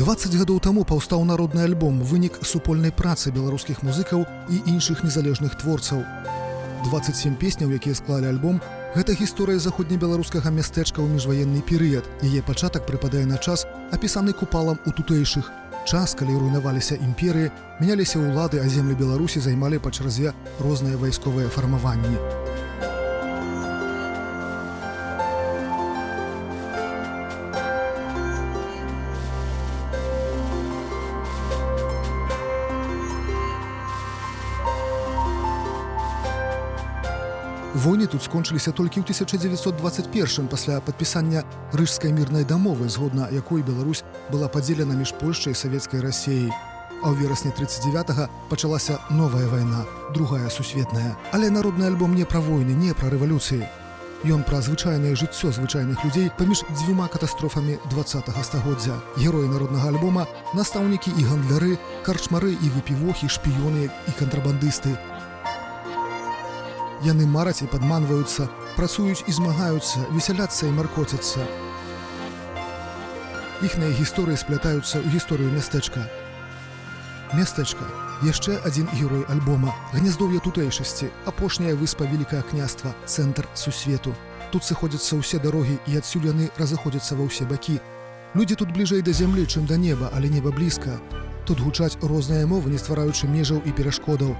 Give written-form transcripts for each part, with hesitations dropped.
20 гадоў таму паўстаў народны альбом, вынік супольнай працы беларускіх музыкаў і іншых незалежных творцаў. 27 песняў, якія склалі альбом, гэта гісторыя заходнебеларускага мястэчка ў міжваенны перыяд. Яе пачатак прыпадае на час, апісаны купалам у тутэйшых. Час, калі руйнаваліся імперыі, мяняліся ўлады, а землі Беларусі займалі па чарзе розныя вайсковыя фармаванні. Войны тут скончыліся толькі ў 1921 пасля падпісання Рыжскай мірнай дамовы, згодна якой Беларусь была падзелена між Польшчай і Савецкай Расіяй. А ў верасні 39-га пачалася новая вайна, другая сусветная. Але народны альбом не пра войны, не пра рэвалюцыі. Ён пра звычайнае жыццё звычайных людзей паміж дзвюма катастрофамі 20-га стагоддзя. Героі народнага альбома – настаўнікі і гандляры, карчмары і выпівохі, шпіёны і кантрабандысты. Яны мараць і падманваюцца, працуюць і змагаюцца, весяляцца і маркоцяцца. Іхныя гісторыі сплятаюцца ў гісторыю мястэчка. Мястэчка – яшчэ адзін герой альбома. Гняздоўе тутэйшасці, апошняя выспа Великае княства, цэнтр сусвету. Тут сыходзяцца ўсе дарогі і адсюль яны разыходзяцца ва ўсе бакі. Людзі тут бліжэй да зямлі, чым да неба, але неба блізка. Тут гучаць розныя мовы, не ствараючы межаў і перашкодаў.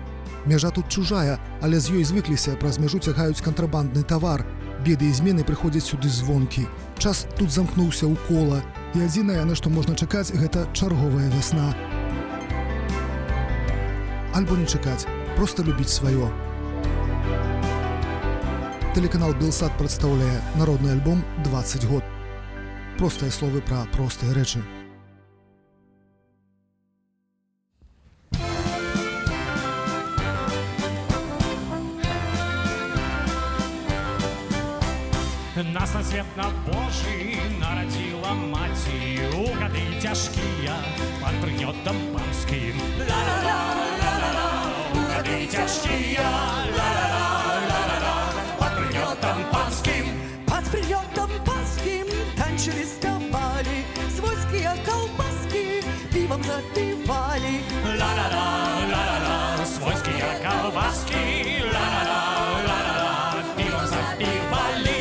Мяжа тут чужая, але з ёй звыкліся, праз мяжу цягаюць кантрабандны тавар. Беды і змены прыходзяць сюды звонкі. Час тут замкнуўся ў кола, і адзінае, на што можна чакаць, гэта чарговая вясна. Альбо не чакаць, проста любіць сваё. Тэлеканал Белсат прадстаўляе народны альбом 20 год. Простыя словы пра простыя рэчы. Нас на свет на Божий народила маці у гады цяжкія под прыгнётам панскім. Ла-ла-ла-ла-ла-ла, у гады цяжкія, ла-ла-ла-ла-ла-ла, под прыгнётам панскім. Под прыгнётам панскім танчылі, спявалі, свойскія каўбаскі півам запівалі. Ла-ла-ла-ла-ла, свойскія каўбаскі, ла-ла-ла-ла-ла, півам запівалі.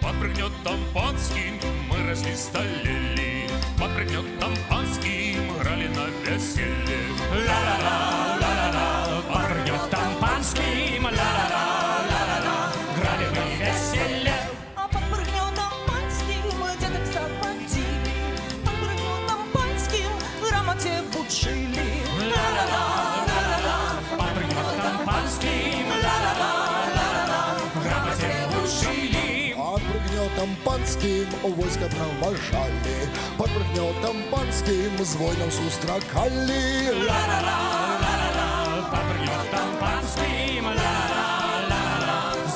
Под прыгнётом панским мы росли, столели, под прыгнётом панским играли на веселье. Ла-ла-ла-ла-ла, под прыгнётом панским, ла-ла-ла-ла-ла, играли мы веселье. А под прыгнётам панскім дзедак завадзілі, под прыгнётам панскім грамаце вучылі. Ла-ла-ла-ла-ла, под прыгнётом панским, ла-ла-ла-ла-ла, грамаце вучылі. Под прыгнётом панскім войска праважалі, под прыгнётом панскім з воінам сустракалі. Ла-ла-ла-ла-ла, под прыгнётом панскім, ла-ла-ла-ла-ла, з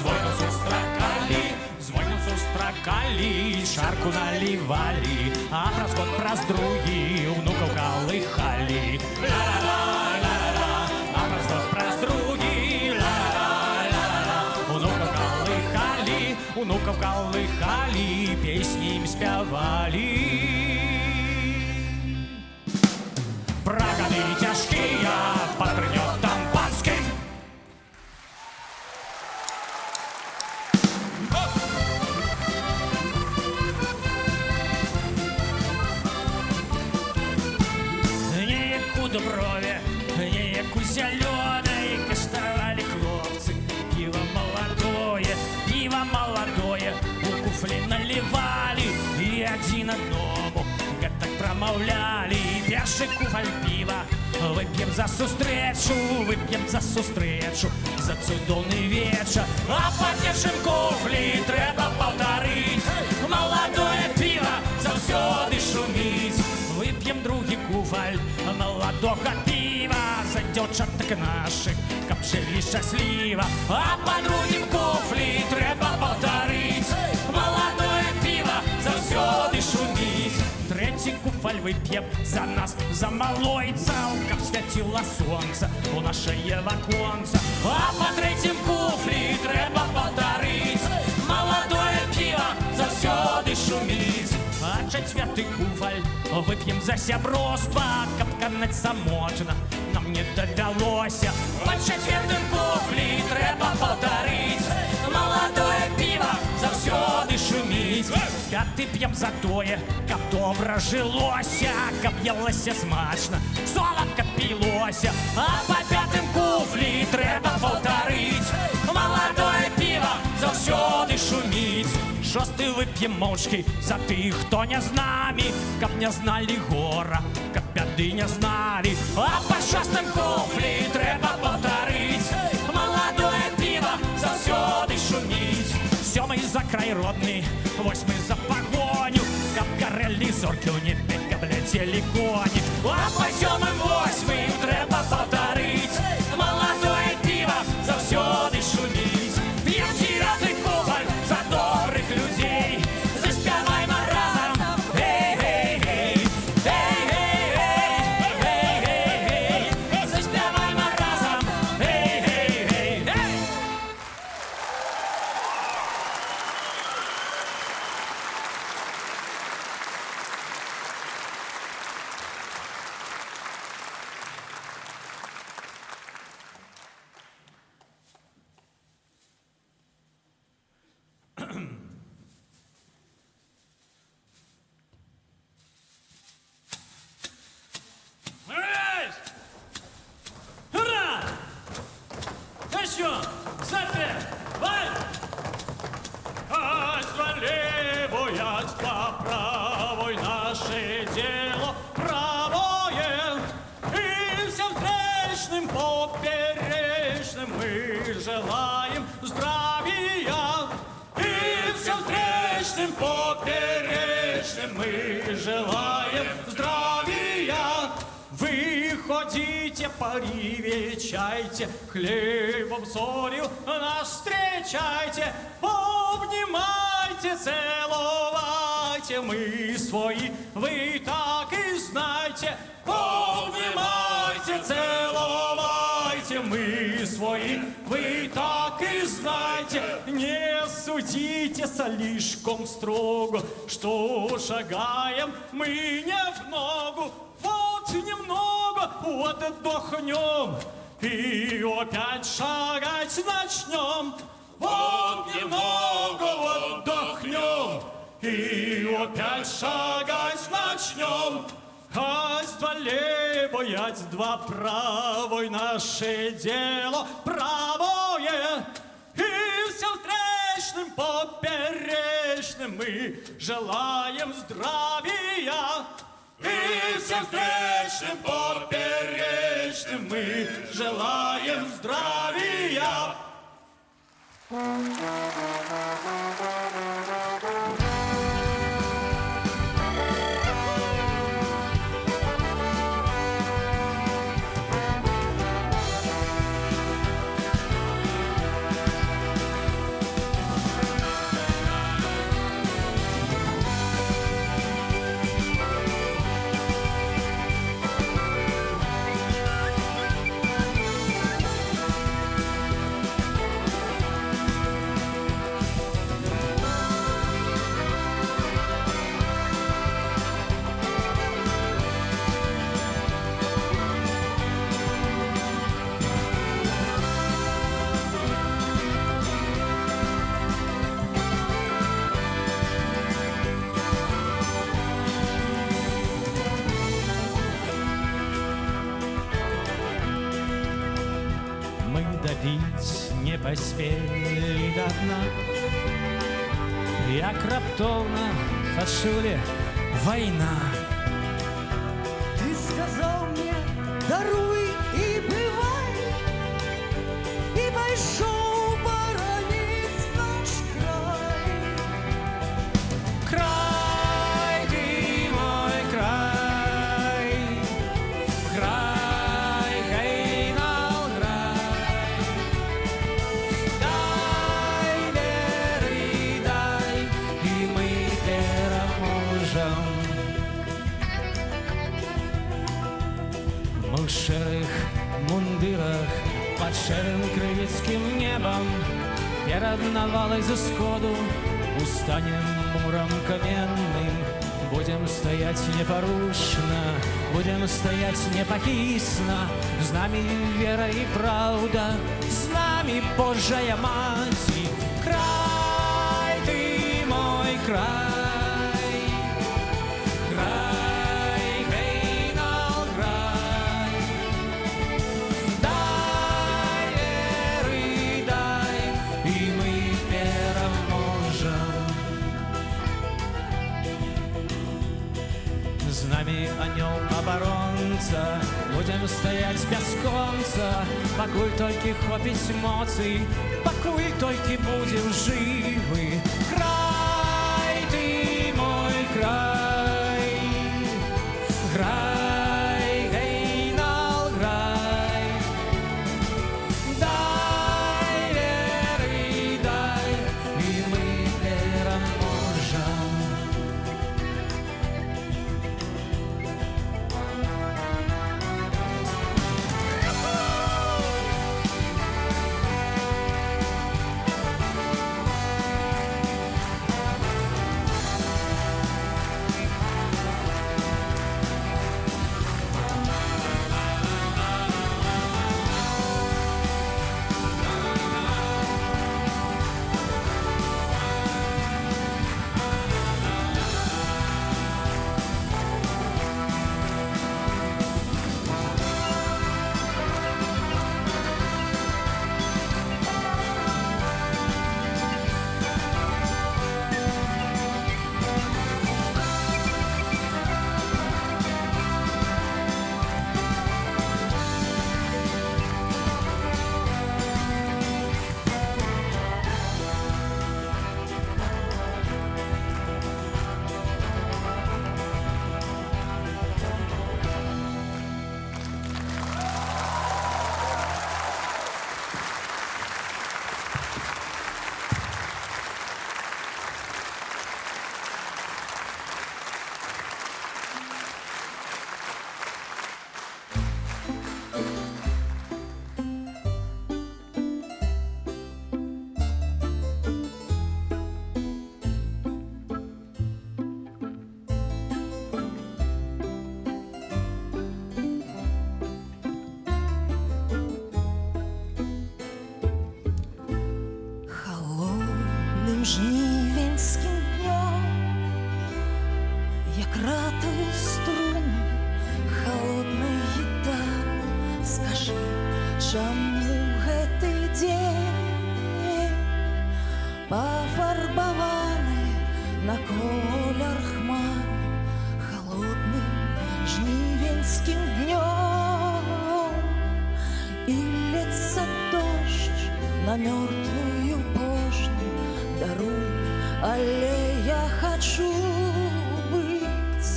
воінам сустракалі, шарку налівалі, а праз год, праз другі унукаў калыхалі. Ла-ла-ла-ла-ла, а праз год, праз другі, ла-ла-ла-ла-ла, унукаў калыхалі, песні ім спявалі. Пра гады цяжкія под прыгнётам панскім. Неяк у Дуброве, неяк у Зялёнай каштавалі хлопцы піва маладое, у куфлі налівалі і адзін адному гэтак прамаўлялі. Першы куфаль піва вып'ем за сустрэчу, за цудоўны вечар. А па першым куфлі трэба паўтарыць, маладое піва заўсёды шуміць. Вып'ем другі куфаль маладога піва за дзяўчатак нашых, каб жылі шчасліва. А па другім куфлі трэба паўтарыць, маладое піва заўсёды шуміць. Трэці куфаль вып'ем за нас, за малойцаў, каб свяціла сонца у нашае ваконца. А па трэцім куфлі трэба паўтарыць, маладое піва заўсёды шуміць. А чацвярты куфаль Вып'ем за сяброства, каб канаць самотна нам не давялося. Пад чацвертым куфлі трэба паўтарыць. Маладое піва заўсёды шуміць. Пяты п'ем за тое, каб добра жылося, каб елася смачна, соладка пілося. А па пятым куфлі трэба паўтарыць. Маладое піва заўсёды шуміць. Шосты вып'ем моўчкі за тых, хто не з намі, каб не зналі гора, каб бяды не зналі. А па шостым куфлі трэба паўтарыць. Маладое піва заўсёды шуміць. Сёмы за край родны, восьмы за пагоню, каб гарэлі зоркі ў небе, каб ляцелі коні. А па сёмым восьмым трэба паўтарыць. Маладое піва заўсёды шуміць. П'ем дзевяты кубаль за добрых людзей. Заспявайма разам. Эй-эй-эй, эй-эй-эй, эй-эй-эй. Заспявайма разам. Эй-эй-эй, эй! Ура! Еще! Запевай! Вояцтва правой наше дело правое, и всем встречным поперечным мы желаем здравия. И всем встречным поперечным мы желаем здравия. Вы ходите по Риве, чайте, хлебом, солью нас встречайте, обнимайте, целовайте, мы свои, вы так и знайте. Обнимайте, целовайте, мы свои, вы так и знайте. Не судите слишком строго, что шагаем мы не в ногу. Вот немного, вот отдохнем, и опять шагать начнем. Вот немного, вот отдохнем, и опять шагать начнем. Ась-два левой, ась-два правой, наше дело правое. И всем встречным поперечным мы желаем здравия. И всем встречным поперечным мы желаем здравия. Допить не паспелі да дна, як раптоўна пачулі вайна. Ты сказал мне, даруй и бывай, и пошел боронить наш край. Край, ты мой край, край, Гайнал край. Дай веры, дай, и мы пераможем. Мы в шэрых мундырах под шэрым крывіцкім небом перад навалай з усходу устанем муром каменным Будем стоять непорушно, будем стоять непохисно. С нами вера и правда, с нами Божья Мать. Край ты мой край, край, Гейнал, край. Дай веры, дай, и мы переможем. З нами анёл-оборонца, будем стоять без конца, пакуль толькі хопіць моцы, пакуль толькі будем живы. Край ты мой край, край, Гейнал, край. Дай веры, дай, и мы переможем. Холодним жнівенським днем, як ратують струни холодной гитары. Скажи, чому гэты дзень пафарбаваны на колер хмар? Холодным жнівенським днем и льется дождь на мертвую пошню. Даруй, але я хочу быть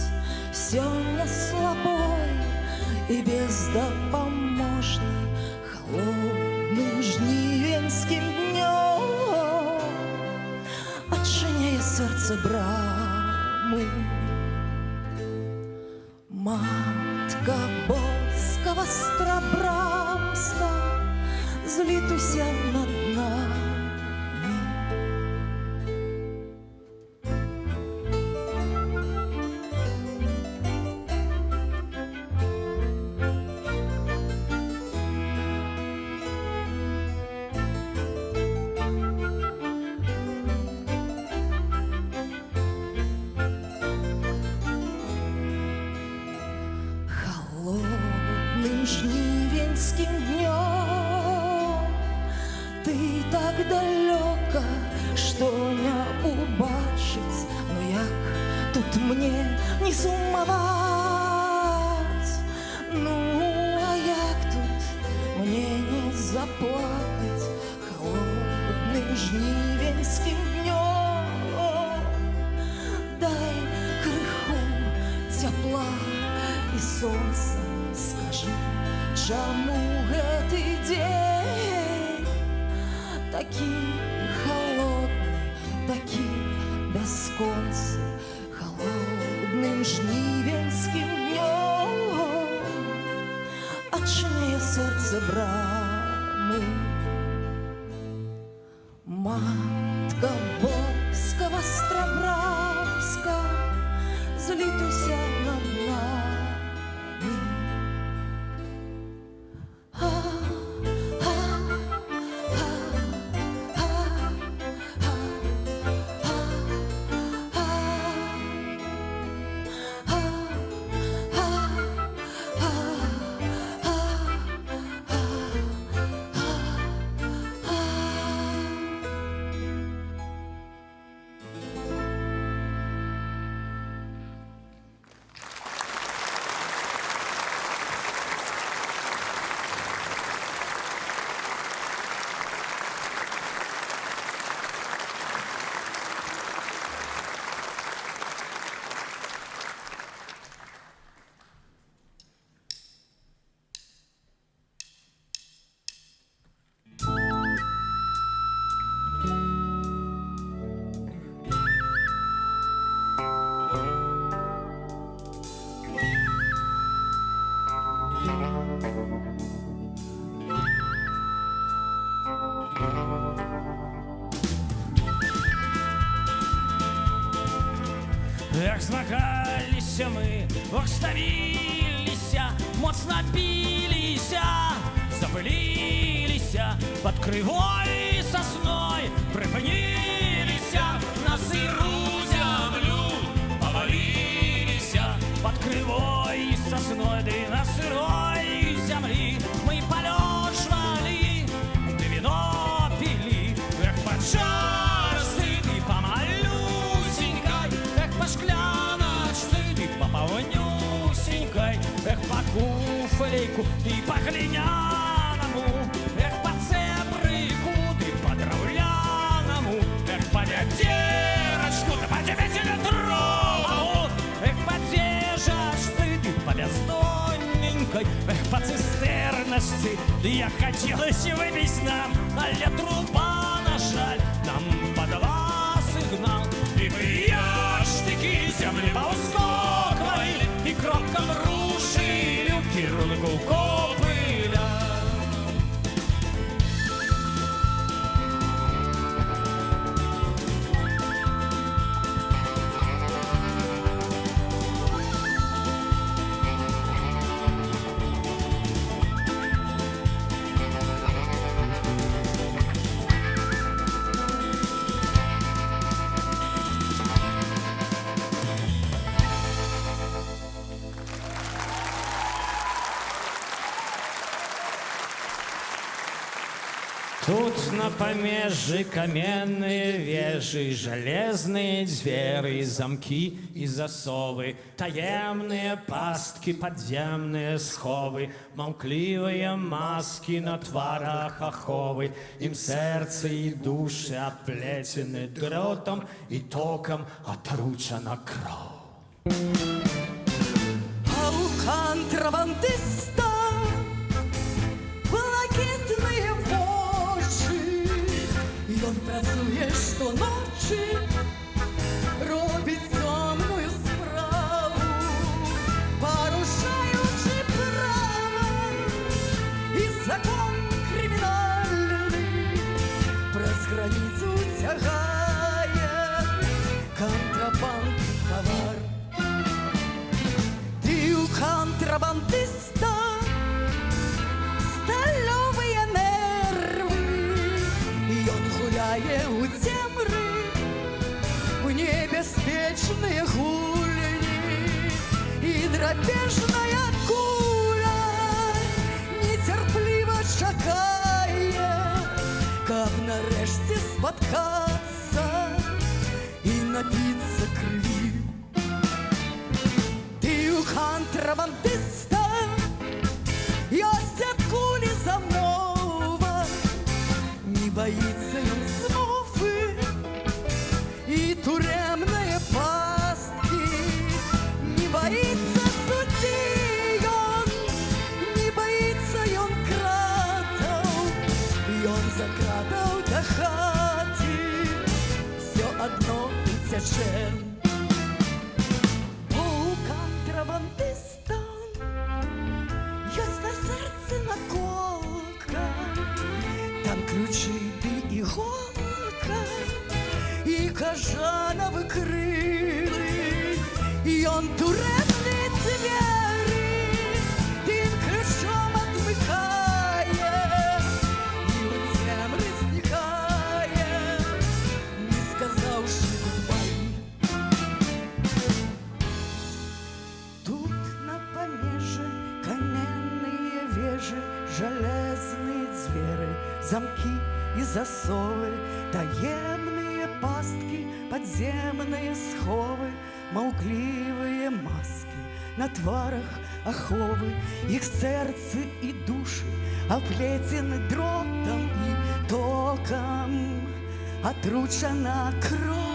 сегодня слабой и бездопоможной. Холодным жнивенским днем отчиняя сердце брамы. Матка Боскова Страбрамска, злитуся над нами. Холодным жнивенским днем ты так далеко, что не убачить. Но як тут мне не сумовать? Ну, а як тут мне не заплакать? Холодным жнивенским днем дай крыху тепла и солнца. Скажи, чому гэты день такі холодны, такі бясконцы? Холодным жнивенским днем отчиняя сердце брамы. Матка Боскова Страбрамска, Эх, змагаліся мы, ох, ставіліся, моцна біліся, запыліліся пад крывой сосной, прыпыніліся на сыру зямлю, паваліліся пад крывой сосной, ды на сырой зямлі мы палёжвалі, ды вино пілі, эх, падчасцы, ты памалюсенькай, эх, па шкляначцы, ты па паўнюсенькай, эх, па куфельку, ты па глінянаму, эх, па цэбрыку, ты па драўлянаму, эх, па вядзерачку, ты па дзевяцілітроваму, эх, па дзежачцы, ты па бяздонненькай, эх, па цыстэрначцы, ды я хацелася выпіць нам, але труба, на жаль, нам падала сігнал. І мы яштыкі зямлі паўскоквалі, і кропкам рушылі ў кірунку Копыля. Тут на помежи каменные вежи, железные двери, замки и засовы, таемные пастки, подземные сховы, молкливые маски на тварах аховы, им сердце и души оплетены дротом и током отручена кровь. А у контрабандиста блакитные вочі, і он працює щоночі, робить темную справу, порушаючи право і закон кримінальний, през границю тягає контрабандний товар. Ты у контрабандиста стальовые нервы, и он гуляє у темры, в небеспечные гульни, и драпежная куля нетерпливо чакає, каб нарешті споткаться і напиться крові. Ты у контрабандиста ёсць ад кулі замова, не боится ён змовы и тюремные пастки, не боится судей он, не боится ён кратаў, ён за кратаў да хаты все одно уцячэ. Контрабандиста ёсць на сердце наколка, там ключи ды іголка і кажановы крылы, і ён турэмныя дзверы тым ключом адмыкае і ў цемры знікае, не сказаўшы гудбай. Тут на помеже каменные вежи, железные двери, замки и засовы, таемные пастки, подземные сховы, молкливые маски на тварах аховы, их сердце и души оплетены дротом и током, отручена кровь.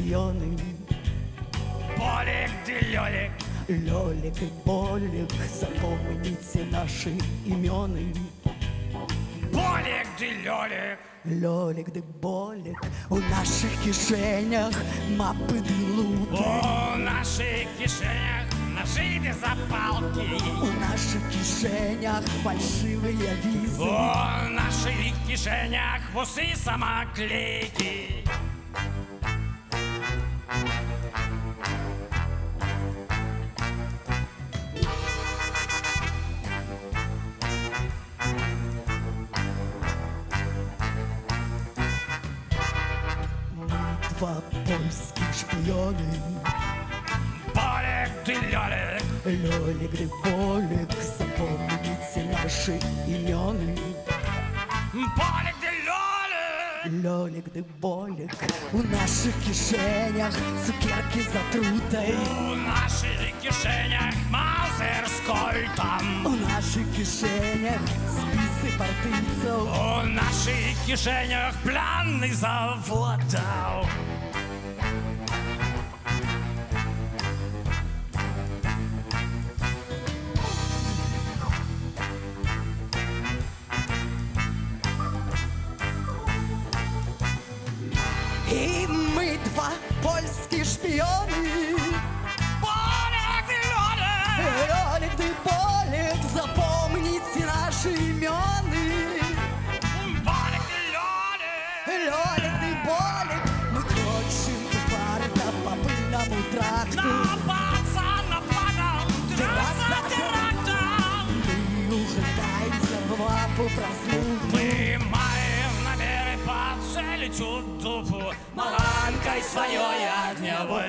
шпионы. Болик ты лёлик, Лёлик и Болик, запомните наши имены. Болик ты лёлик. Лёлик да Болик, у наших кишенях мапы глупы. В наших кишенях ножи да запалки. У наших кишенях фальшивые визы. В наших кишенях усы самоклейки. Два польских шпионы. Болик ты лёлик, Лёлик да Болик, запомните наши имены. Болик ты лёлик. Лёлик да Болик, у наших кишенях цукерки затрутой. В наших кишенях маузер с кольтом. У наших кишенях списы партийцев. В наших кишенях пляны заводов. И мы два польских шпионы. Болик ты лёлик. Лёлик да Болик, запомните наши имены. Болик ты лёлик. Лёлик да Болик, мы крочим парта по пыльному тракту. Напаться нападал, трасса терактом. Мы ухлопаемся в лапу проснутую. Мы маем намеры поцелить у дупу маланкой своей огневой.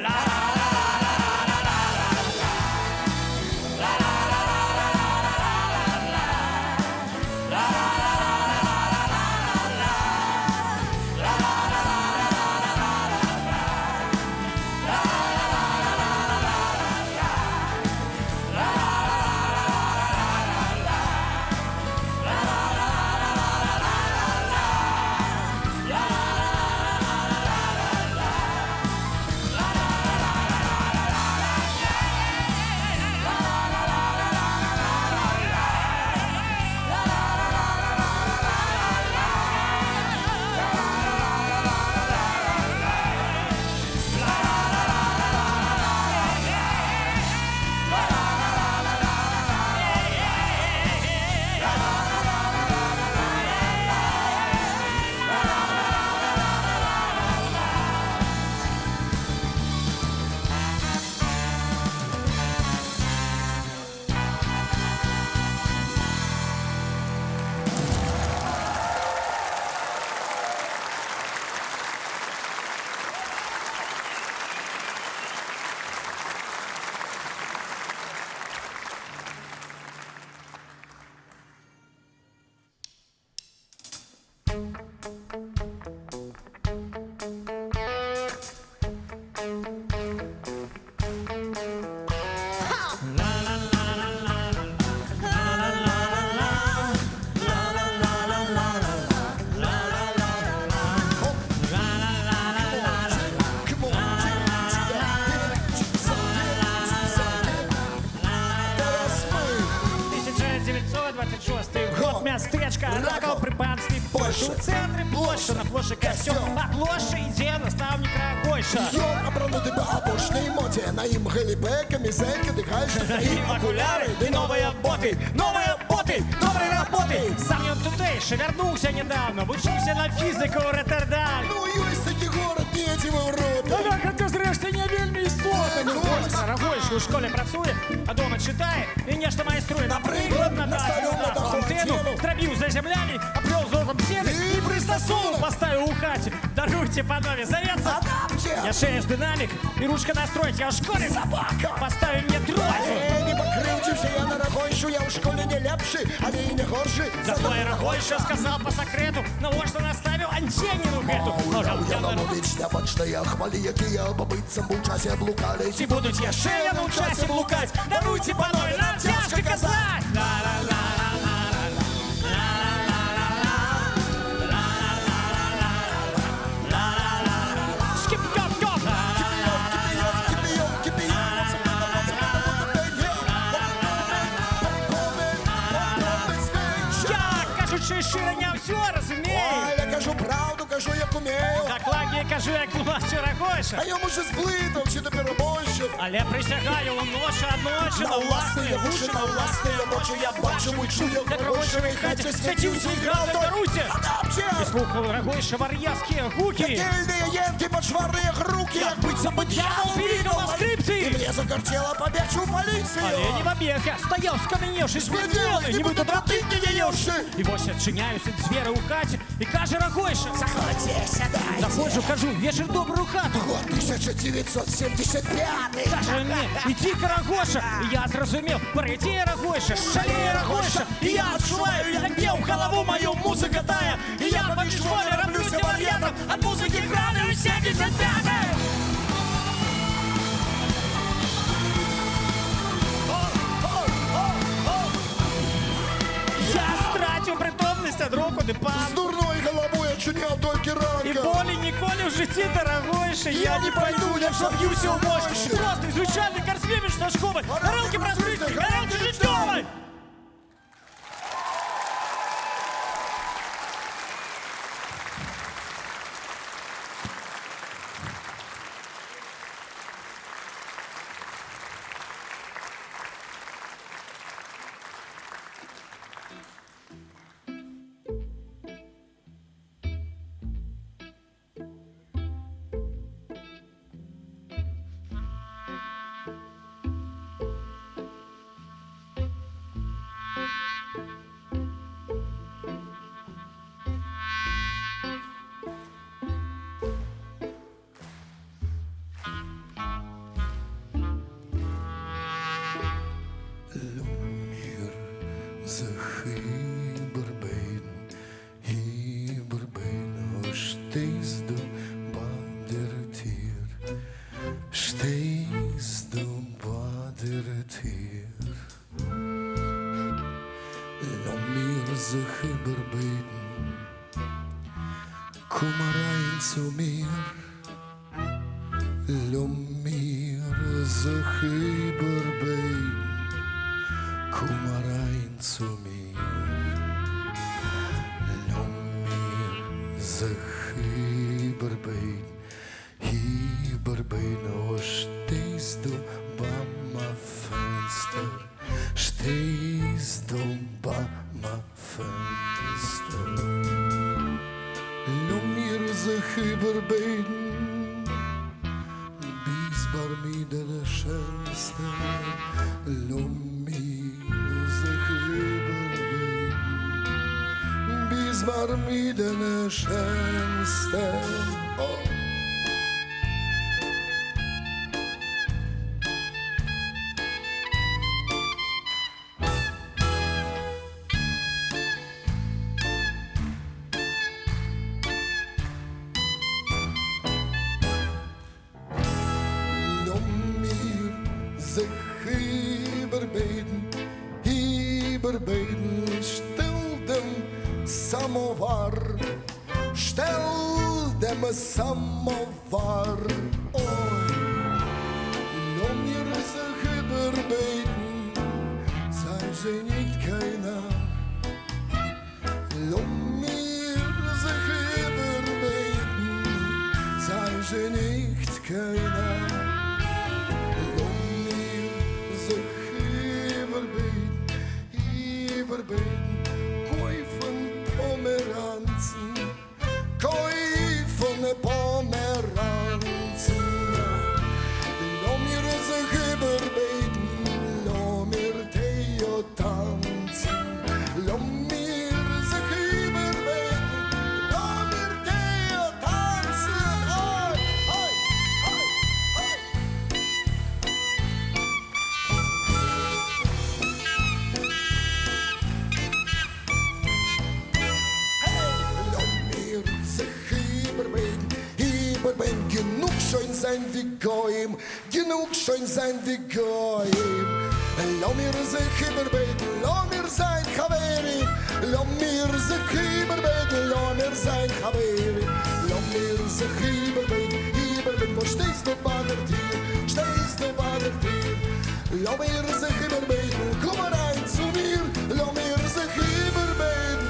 Come on, 1926 год, местечко Раков при Панской Польше. В центре площадь, на площади костюм, а площади наставник Рогойша. Ён обранутый по обочной моде. На им галибе, камизелька, дыхальщик И окуляры, и новые боты, новые боты, новые работы. Сам он тутейший, вернулся недавно, учился на физику в Роттердаме. Ну, ёсць такі горад, не эти в Европе. Далеко ты зрэшты не вельмі істотна. Рагойшы ў школе працуе, а дома чытае і нешта майструе. Напрыклад, наставіў на даху антенну, анцену. зрабіў за зямлямі, аплёў золотом сены і прыстасунак паставіў у хаце. Даруйце, панове, завецца. Адамце! Яшчэ ёсць дынамік і ручка настроіць. Я ў школе Собака! паставіў мне тройку. Не пакрыўдзіўся я на Рагойшу, я ў школе не лепшы, але і не горшы. Зато і Рагойша сказал по секрету, навошта наставіў антенніну гэту. Я наводіць нябачныя хвалі, якія бабыцам у часе блукалі. Ці будуць яшчэ яны ў часе блукаць? Даруйце, панове, нам цяжка казаць. Skip, go, go. перший щиро не все розуміє. Ой, я кажу правду, кажу, як умею. Докладніше кажу, як плаче Рагоша. А йому же зблитав, чи то перебойщик. Але присягаю, ночі одночі, На власні уші, на власні очі я бачив і чую, як Рагошевій хаті святівся і грав на руці. І слухав Рагоша вар'язкі гуки. Котельные янки, подшварные руки. Як биться бы дьявол Двигал на скрипці. И мне закортело побечь в полицию. Але не побег, я стояв, скаменівши, змерділи, нібито дроти не ївши. І ось відчиняються двері у хаті, і каже Рагоша. Заходи, сядайте. Заходжу, кажу, вечір добру хату. Год 1975. Каже мені, іди, Рагоша. І я зрозумів, перейти Рагоша, шаліє Рагоша. І я відчуваю, як б'є в голову мою музика тає. І я поміж волі роблюся вар'ятом, от музики граю 75-й. Я стратив притомність від року не С пан. дурной головой очунял только І ранка. болі ніколи в житті, дорогойше, я не пойду, я вшоб'юся у мощь. Просто звичайний корсвіміш ножковий, горілки просписні, горілки життєвий. Lumir zachiberbein, hiberbein, steeds du badertier, steeds du badertier. Lumir zachiberbein, kommer rein zu mir. Lumir zachiberbein. Komm rein zu mir, lass mir sich überbein, oh, stehst du bei meinem Fenster, stehst du bei meinem Fenster, lass mir sich überbein, bis bei mir der Schönste, lass Bis war mir deine schönste. Oh. Mir sich überbeten, still dem samovar, stell dem samovar. Oi, lass mir sich überbeten, sei sie nicht keiner. Lass mir sich überbeten, sei sie nicht keiner. Lass mir sich überbeten, koi von Pomeranzen, koi von Pomeranzen. Lass mir sich überbeten, lass mir Teo tanzen. Lass mir sich überbeten, lass mir Teo tanzen. Oi, oi, oi, oi. Genug schön sein wie Goyim, genug schön sein wie Goyim. Lass mir sich überbeten, lass mir sein Chaverim. Lass mir sich überbeten, lass mir sein Chaverim. Lass mir sich überbeten, wo stehst du bei der Tür, stehst du bei der Tür. Lass mir sich überbeten, komm rein zu mir. Lass mir sich überbeten,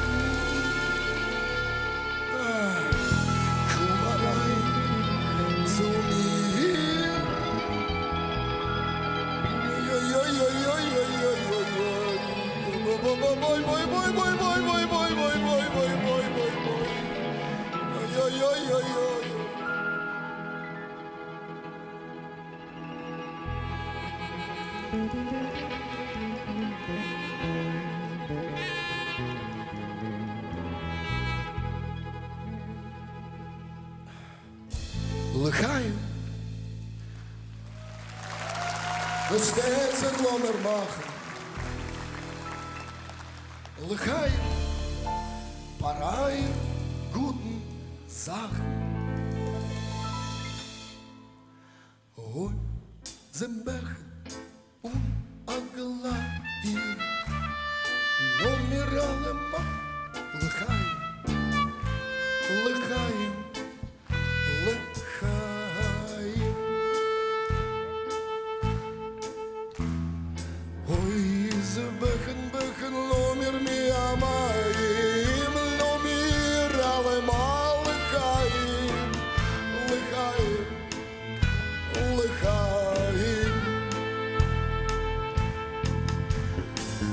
бой, бой, бой, бой, бой, бой, бой, бой, бой, бой, бой, бой, бой. Ой-ой-ой-ой-ой. Лихаю, Здається, номер маха. Лихаю, параю, гутен Sachen. Ой, зембеchen, аглаїв, номерали ма. Лихаю, лихаю, лихаю. Ой, зембеchen, беchen, номер миамаим, номерали ма. Лихаєм, лихаєм, лихаєм.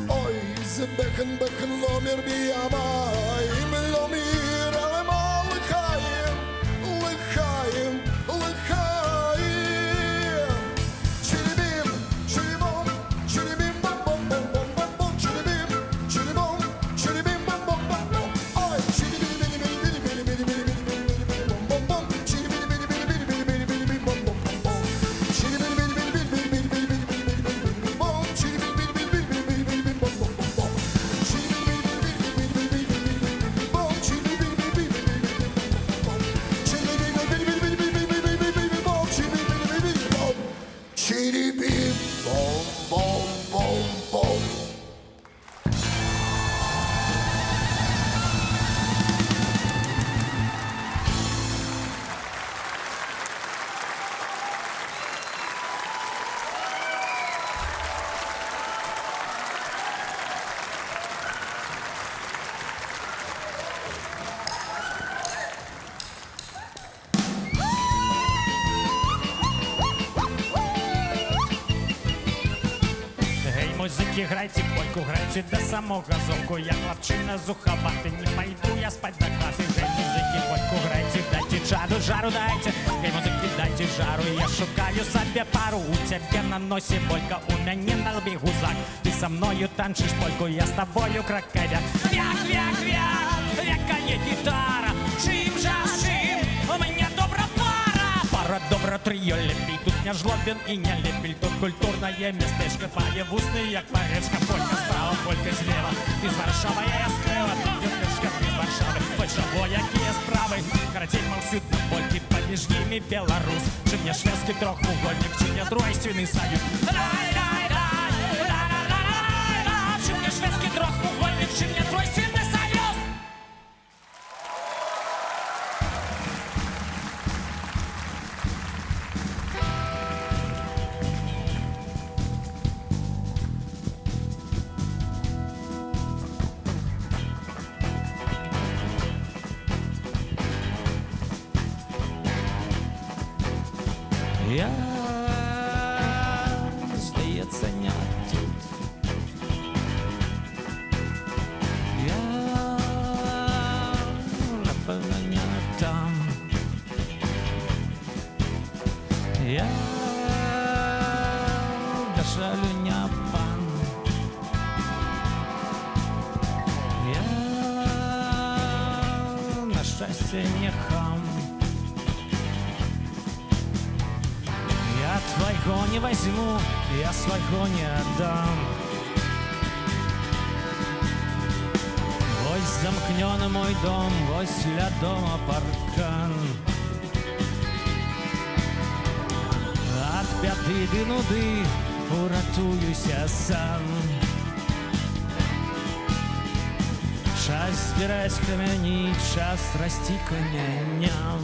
Ой, беchen, беchen, номер біямаєм, номер алема. Лихаєм, лихаєм, лихаєм. Чирібім, чирібом, чирібім, бом-бом-бом-бом-бом, чирібім, чирібом, чирібім, бом-бом-бом-бом. Ой, Chiribim, bom, bom, bom, bom. Музики грайте, польку грайте до самого звуку. Я хлопчина зуховатый, не пойду я спать до хаты. Эй, музыки, польку грайте, дайте чаду, жару дайте. Эй, музыки, дайте жару, я шукаю себе пару. У тебя на носе полька, у меня на лбе гузак. Ты со мною танчишь польку, я с тобою крокодил. Вяк, вяк, вяк, вякає гітара. Чим жаш, чим, у меня добра пара. Пара добра тріо лепить, тут не жлобин и не лепель. Тут культурное местечко, паевусный, як паречка. Полька справа, полька злева. Ты з Варшава, я з Києва. Дівчинка, ти з Варшави. Польшаво, які з прави. Каратей мовсюд на польки, поміж ними Белорус. Чи мне шведський трохугольник, чи мне тройственный союз. Рай-рай-рай, рай-рай-рай-рай. Чи мне шведський трохугольник, чи мне тройственный союз. Я, здається, не тут. Я, напевно, не там. Я, до жалю, не пан. Я, на щастя, не хам. Я твоего не возьму, я своего не отдам. Вось замкнён мой дом, вось ля дома паркан. От бяды ды нуды уратуюся сам. Час збираць камяні, час расці камяням.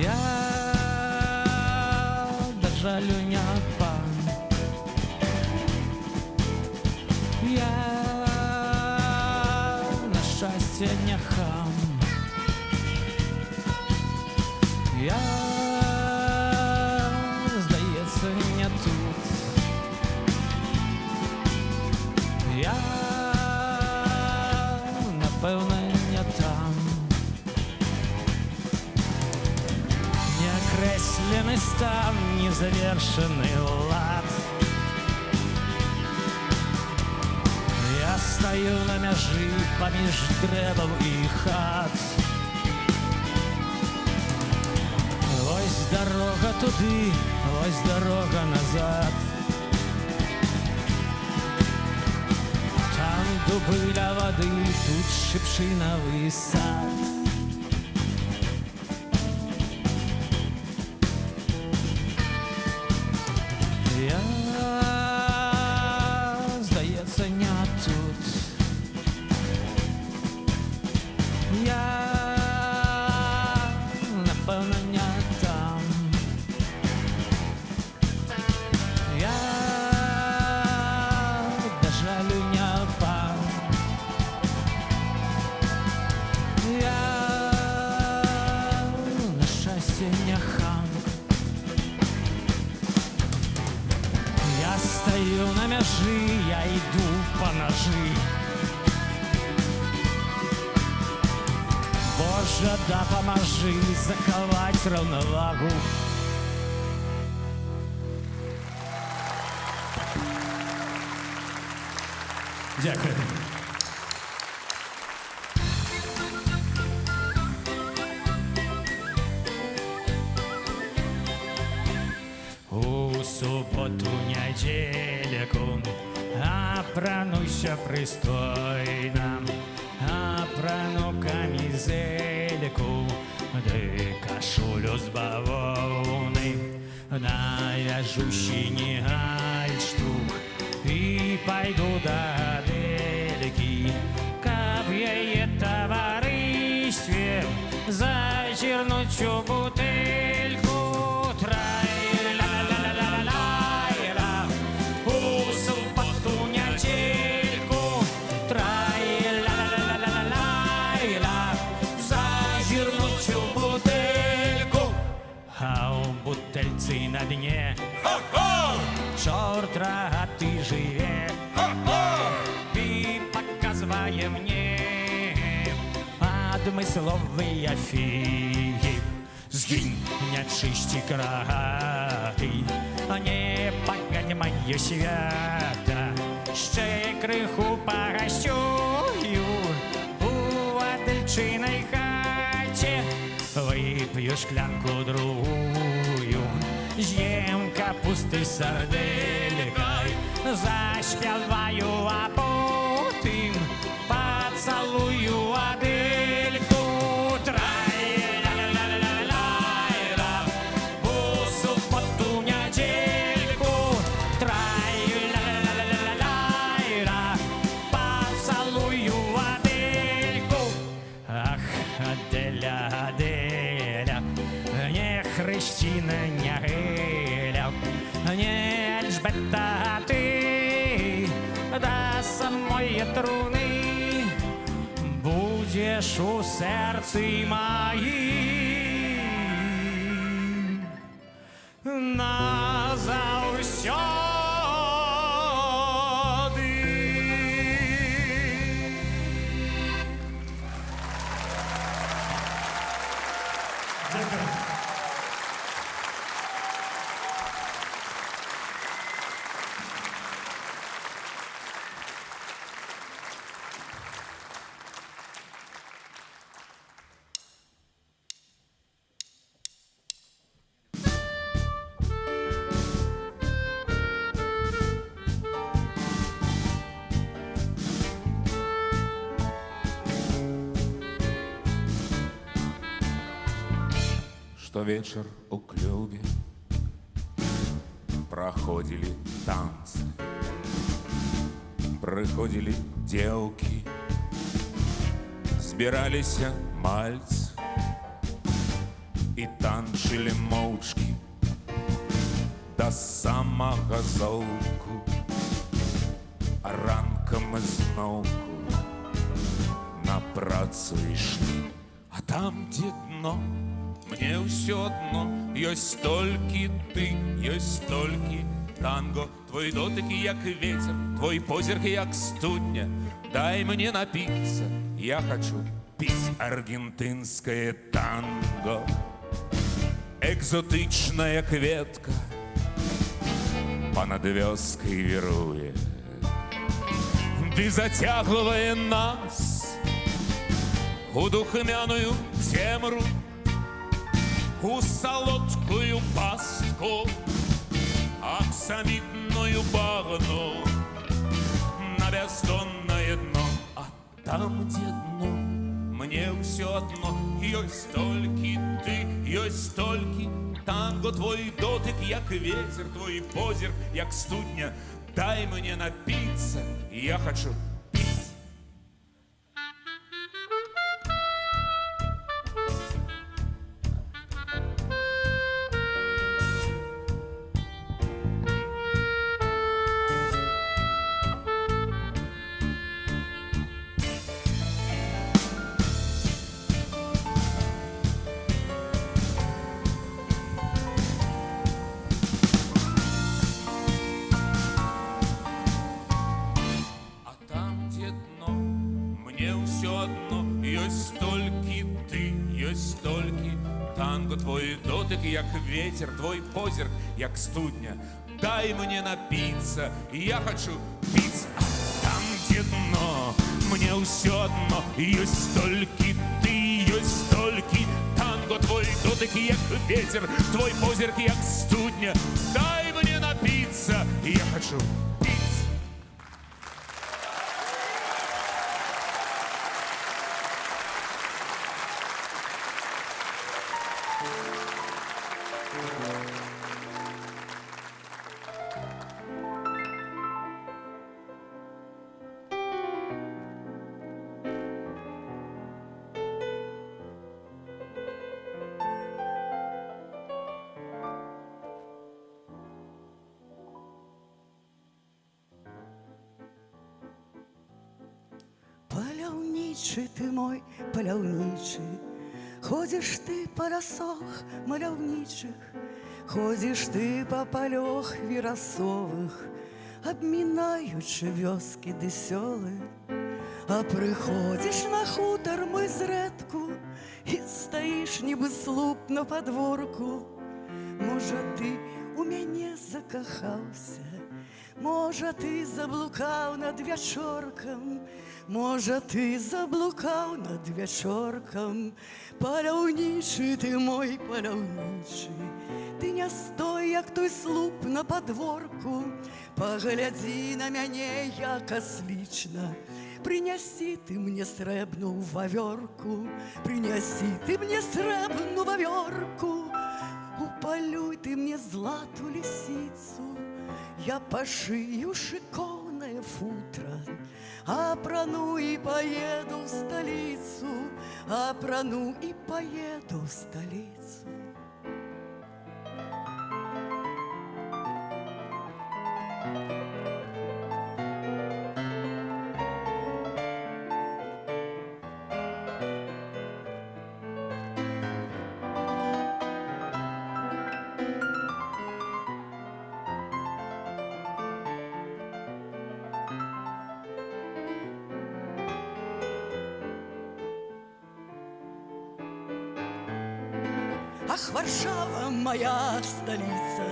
Я до жалю не пан. Я на щастя не хам. Я, здається, Я, напевно, не там. Неокресленный стан, незавершенный лад. Я стою на мяжи поміж древом і хат. Ось дорога туди, ось дорога назад. Там дуби для води, тут шипшиновий сад. Я, здається, не тут. Я, напевно, не там. Я до жалю не пан. Я на щастя не хан. Я стою на мяжи, я иду по ножи. Боже, да поможи заховать равновагу. Дякую. У суботу, недельку апрануся пристойно, апрану камизельку, да кашулю с бавовны, навяжу синий гальштук и пойду до Адельки, каб ей товариществе зачернуть всю бутыльку. Трай-ля-ля-ля-ля-ля-ля, у субботу недельку. Трай-ля-ля-ля-ля-ля-ля, зажирнуть всю бутыльку. А у бутыльцы на дне черт рогатый живет и показывая мне адмысловые фиги. Сгинь, нечистик рогатый, не погань моє свята, ще криху погостюю у Адельчиной хаті, вип'ю шклянку другую, з'їм капусти з сарделькой, заспіваю, а потім поцілую Адельку. Трай-ля-ля-ля-ля-ля, у суботу недельку. Трай-ля-ля-ля-ля-ля, поцілую Адельку. Ах, Аделя, Аделя, не Христина, не Геля, не Ельжбета, а ти до самої труни будеш у серці моїм назавсьоди. Что вечер у клубе проходили танцы, приходили девки, збиралися мальцы и танчили мовчки до самого золку, а ранком знову на працу йшли, а там, де дно, мне все одно, есть только ты, есть только танго, твої дотики, як вітер, твої позірки, як студня. Дай мені напиться, я хочу пить аргентинское танго. Экзотичная кветка понад вёской вирует, ты затягивая нас у духмяную землю, у солодкую пастку, аксамитную багну, на бездонное дно. А там, где дно, мне все одно. Ёсть толькі ты, ёсть толькі танго, твой дотик, як ветер, твой позірк, як студня. Дай мне напиться, я хочу пить. Твой дотик, як ветер, твой позірк, як студня. Дай мне напиться, я хочу пить. А там, где дно, мне все одно. Есть толькі ты, есть толькі танго, твой дотик, як ветер, твой позірк, як студня. Дай мне напиться, я хочу пить. Паляўнічы ты мой, паляўнічы, ходзіш ты па лясах маляўнічых, ходзіш ты па палёх верасовых, абмінаючы вёскі ды сёлы. А прыходзіш на хутар мы зрэдку і стаіш нібы слуп на падворку. Можа, ты у мяне закахаўся, можа, ты заблукаў над вячоркам, можа, ты заблукаў над вячоркам. Паляўнічы ты мой, паляўнічы, ты не стой, як той слуп на падворку. Паглядзі на мяне, як аслічна, прынясі ты мне срэбную вавёрку, прынясі ты мне срэбную вавёрку. Упалюй ты мне злату лисицу, я пошию шиковное футро, опрану и поеду в столицу, опрану и поеду в столицу. Ах, Варшава, моя столица,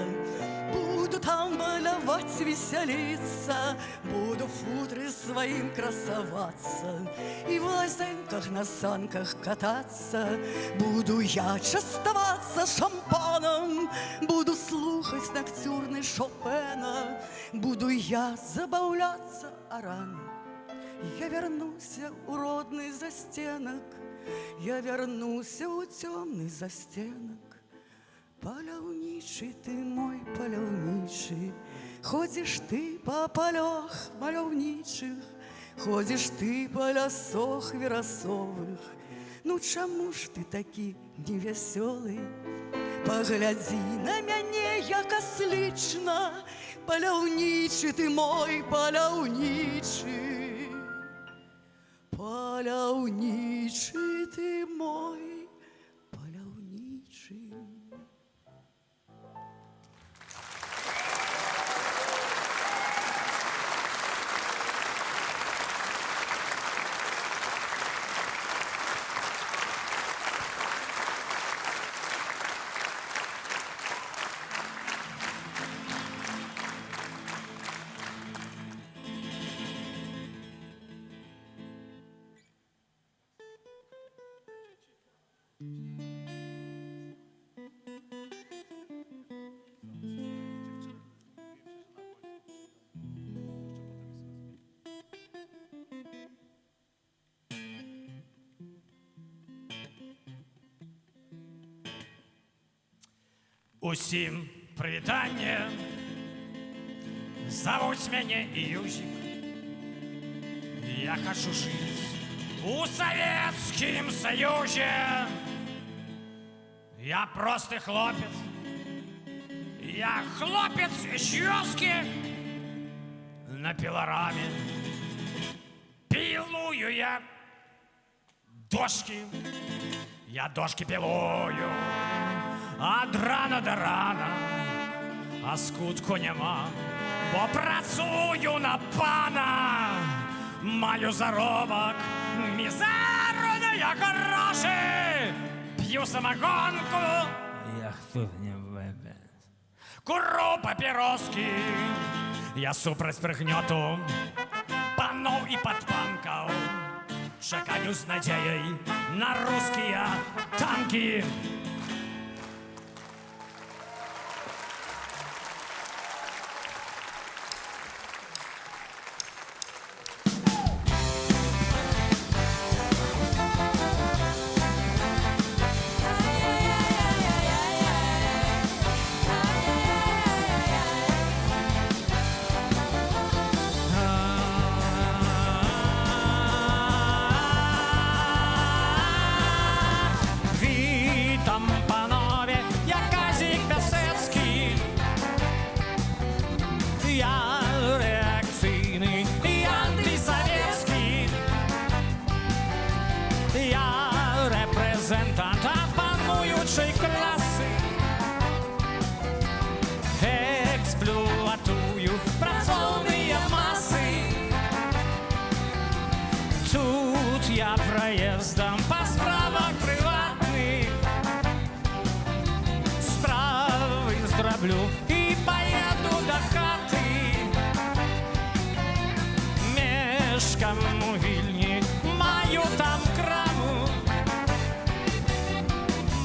буду там баловать, веселиться, буду в футре своим красоваться и в лазенках на санках кататься. Буду я частоваться шампаном, буду слухать ноктюрны Шопена, буду я забавляться аран. Я вернусь у родный застенок, я вернуся у темный застенок. Паляўнічы ты мой, паляўнічы, ходзіш ты па палях маляўнічых, ходзіш ты па лясах верасовых. Ну чаму ж ты такі невясёлы? Паглядзі на мяне, як аслічна, паляўнічы ты мой, паляўнічы. Паляўнічы ты мой, паляўнічы. Усім привітання. Зовуть мяне Юзик. Я хочу жить у Советском Союзе. Я простый хлопец. Я хлопец из вёски. На пилораме пилую я дошки. Я дошки пилую от рана до рана, а скутку нема, бо працюю на пана. Маю заробок мізерний гроші, п'ю самогонку, я хто не вибе. Куру папіроски, я супроть пригнету панов и подпанков. Чекаю с надеей на русские танки. Репрезентанта пануючої класи, експлуатую працовні маси. Тут я проїздом по справах приватних, справи зроблю і поїду до хати. Мешкам у Вільні, маю там краму.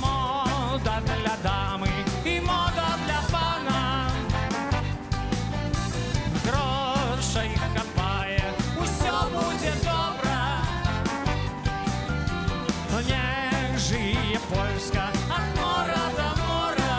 Мода для дами і мода для пана. Грошей хапає, усьо буде добре. Niech żyje Polska od mora do mora.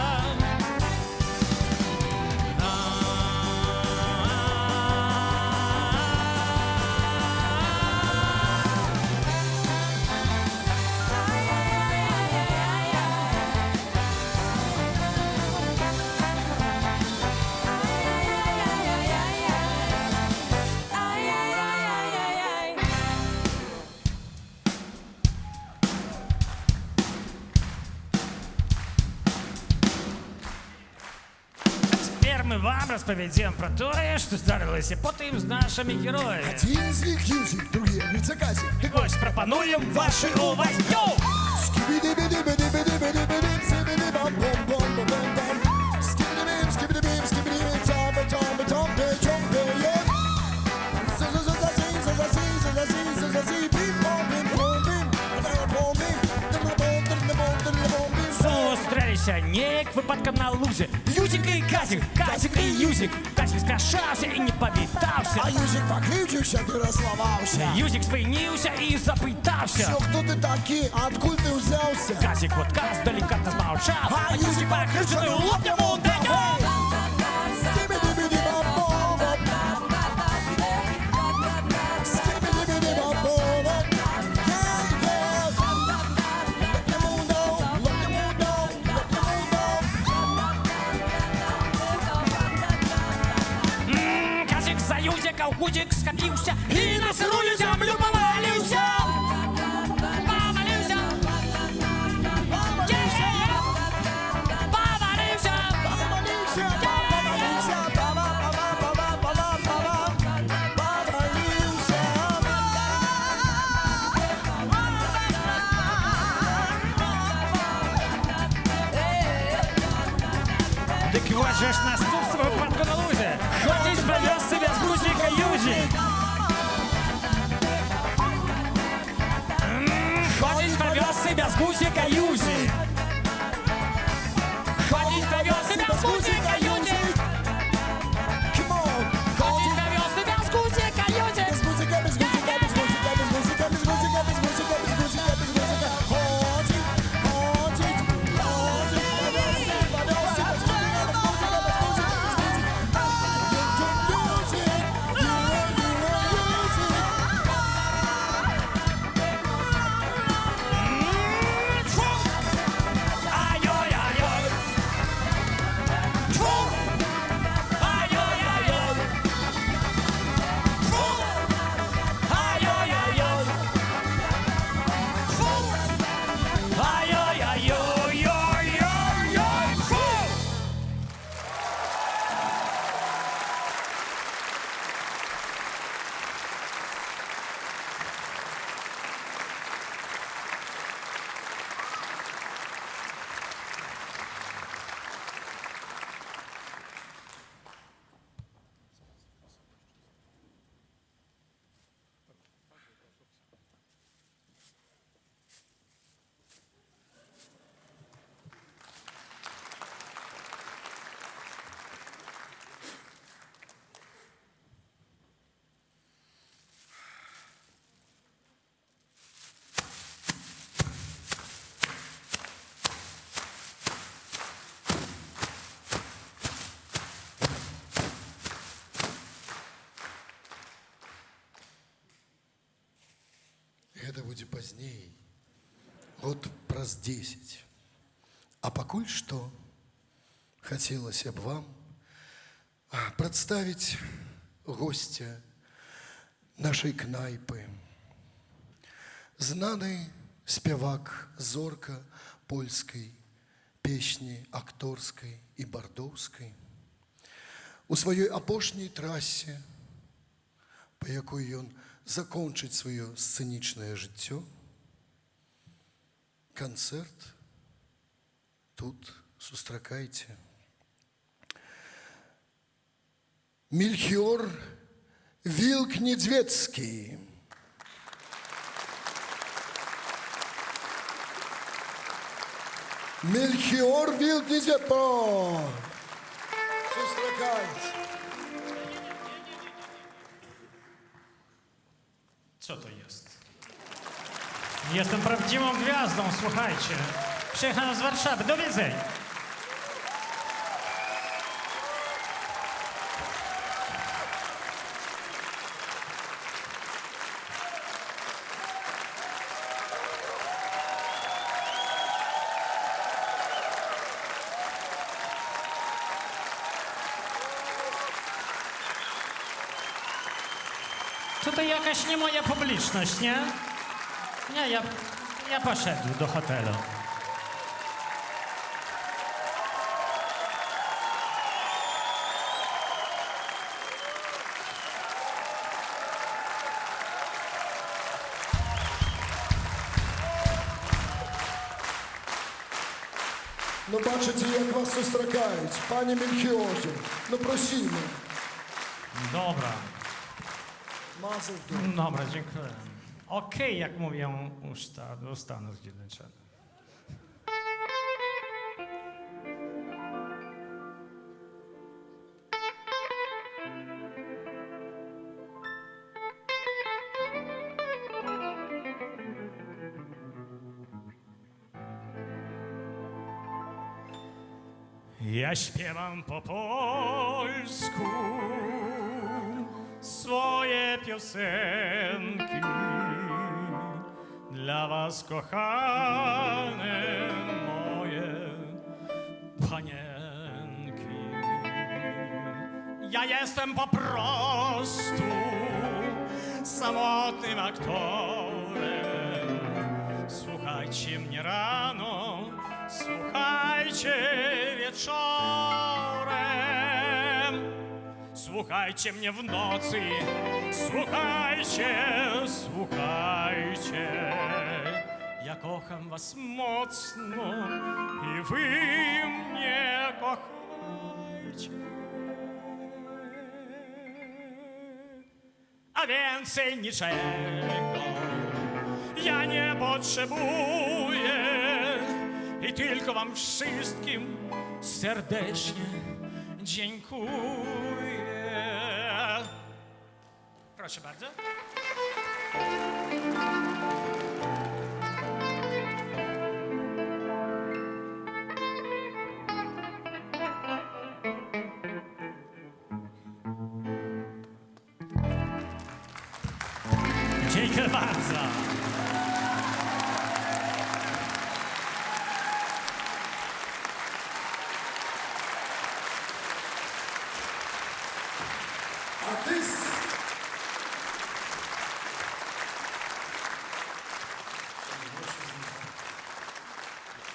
Теперь мы вам расповедем про то, что здарилося потім з нашими героями. Один з них Юзик, другий Грицакасик. І ось пропонуємо вашій увазі. Йоу! Скибиди-биди-биди-биди-биди-бим, сибиди-бам-бом-бом-бом-бом. Скибиди-бим, скибиди-бим, скибиди-бим, цамбе-цамбе-цамбе, чомбе, е. Зазази, зазази, зазази, зазази, бим-бом-бим-бом-бим. Бим-бом-бим, дим-бом, дим-бом, дим-бом-бим. Зустрілися не к випадкам на лузі. Юзик і Казик, Казик і Юзик. Казик спрашався і не повітався. А Юзик покривдився, ти розслабався. Юзик спинився і запитався. Що, хто ти такий, а откуль ти взявся? Казик вот каз делікатно змовчав, а Юзик покривчений лоб йому дав. Казик за Юзика в гудик схопився і на сирую землю повалився. Повалився. Повалився. Так вот же ж наступство випадку на лузі. Ходить, привез себе з гусіка Юзик. Ходить, привез себе з гусіка Юзик. Ходить, привез себе з гусіка Юзик. Ходить, привез себе з гусіка Юзик. Без гусика, без гусика, без гусика, без гусика, без гусика, без гусика, без гусика, без гусика. Ходить, ходить, ходить, повез себе, пазней, год праз 10. А пакуль што хацелася б вам прадставіць гостя нашай кнайпы. Знаны спявак, зорка польскай песні акторскай і бардоўскай. У сваёй апошняй трасе, па якой ён закончыць сваё сцэнічнае жыццё, канцэрт тут сустракайце. Мельхиор Вилк-Недзвецкий. Мельхиор Вилк-Недзвецкий. Сустракайте. Co to jest? Jestem prawdziwą gwiazdą, słuchajcie. Przyjechałem z Warszawy. Do widzenia. Tutaj jakaś nie moja publiczność, nie? Nie, ja poszedł do hotelu. Ну, бачите, як вас сустракають, пані Мельхіорze. Ну, просімо. Dobra, Мазал. dobra, dziękuję. Okej, jak mówią u Stanów Zjednoczonych. Ja śpiewam po polsku swoje piosenki dla was, kochane moje panienki. Ja jestem po prostu samotnym aktorem. Słuchajcie mnie rano, słuchajcie wieczorem, słuchajcie mnie w nocy, słuchajcie, słuchajcie. Ja kocham was mocno i wy mnie kochajcie. A więcej niczego ja nie potrzebuję i tylko wam wszystkim serdecznie dziękuję. Proszę bardzo. Dziękuję bardzo. А ты...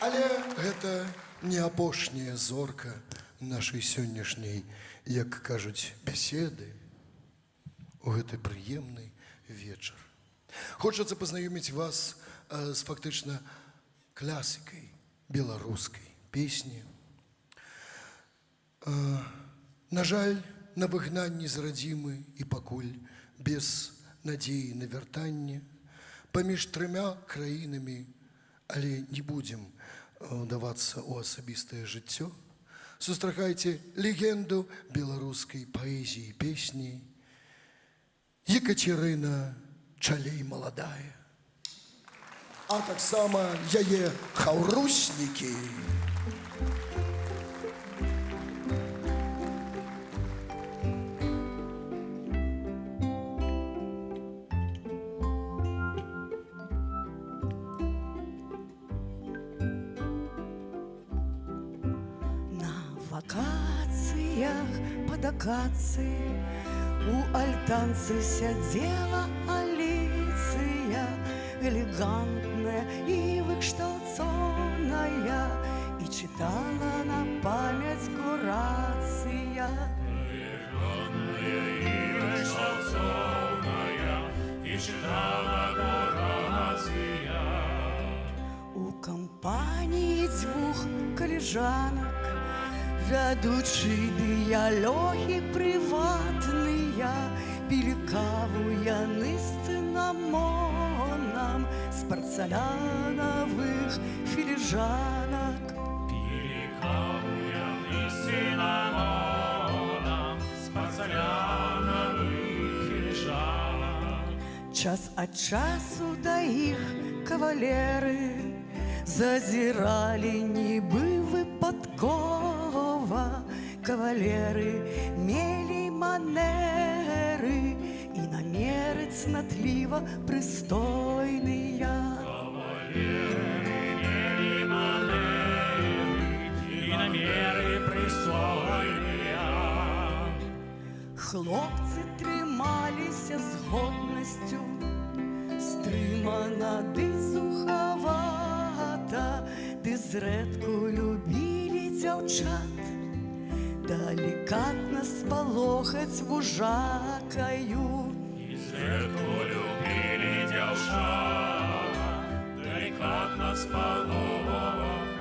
Але гэта не апошняя зорка нашай сённяшняй, як кажуць, беседы у гэты прыемны вечар. Хочацца пазнаёміць вас з фактычна класікай беларускай песні. На жаль, на выгнанні з радзімы і пакуль без надзеі на вяртанне паміж трыма краінамі, але не будзем удавацца ў асабістае жыццё. Сустракайце легенду беларускай паэзіі і песні Екатерына Чалей маладая. А таксама яе хаўруснікі. вакациях под акацией у альтанцы сядзела Алиция, элегантная и вышталцованная, и читала на память Горация. И читала Горация. У компании двух коллежанок вядучы дыялогі прыватныя, пілі каву яны з цынамонам з парцалянавых філіжанак. Пили каву яны з цинамоном, з порцеляновых філіжанок. Час ад часу да іх кавалеры зазіралі нібы выпадкова. Кавалеры мелі манеры і намеры цнатліва прыстойныя. Кавалеры мели манеры и намеры пристойные. Хлопцы трымаліся з годнасцю, стрымана ды сухавата, ды зрэдку любілі дзяўчат, далікатна спалохаць вужакаю. И зрэдку любили дзяўчат, далікатна спалохаць.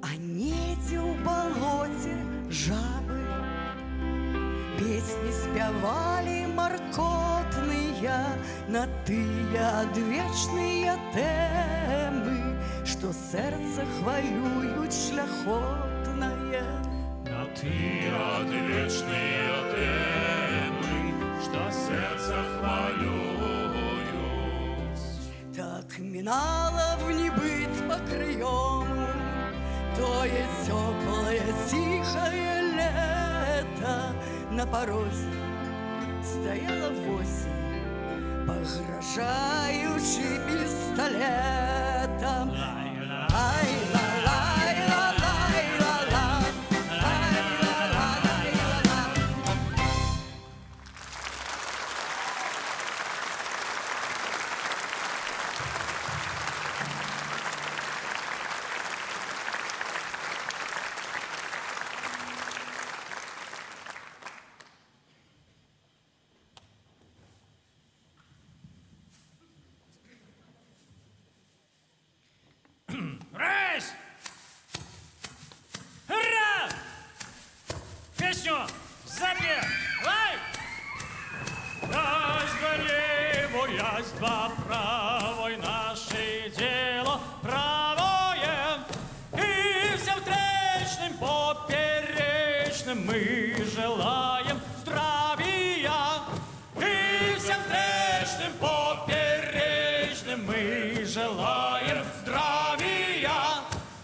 А недзе ў балоце жабы песні спявалі маркотныя на тыя адвечныя тэмы, што сэрца хвалююць шляхотнае. На тыя адвечныя тэмы, што сэрца хвалююць. Так мінала в небыт по прыёму тое цёплае ціхае лета. На парозе стаяла восень, пагражаючы пісталетам. Раз! Ура! Песню запевай! Ясь да лево, ясь да правой, наше дело правое. И всем встречным поперечным мы желаем здравия. И всем встречным поперечным мы желаем здравия.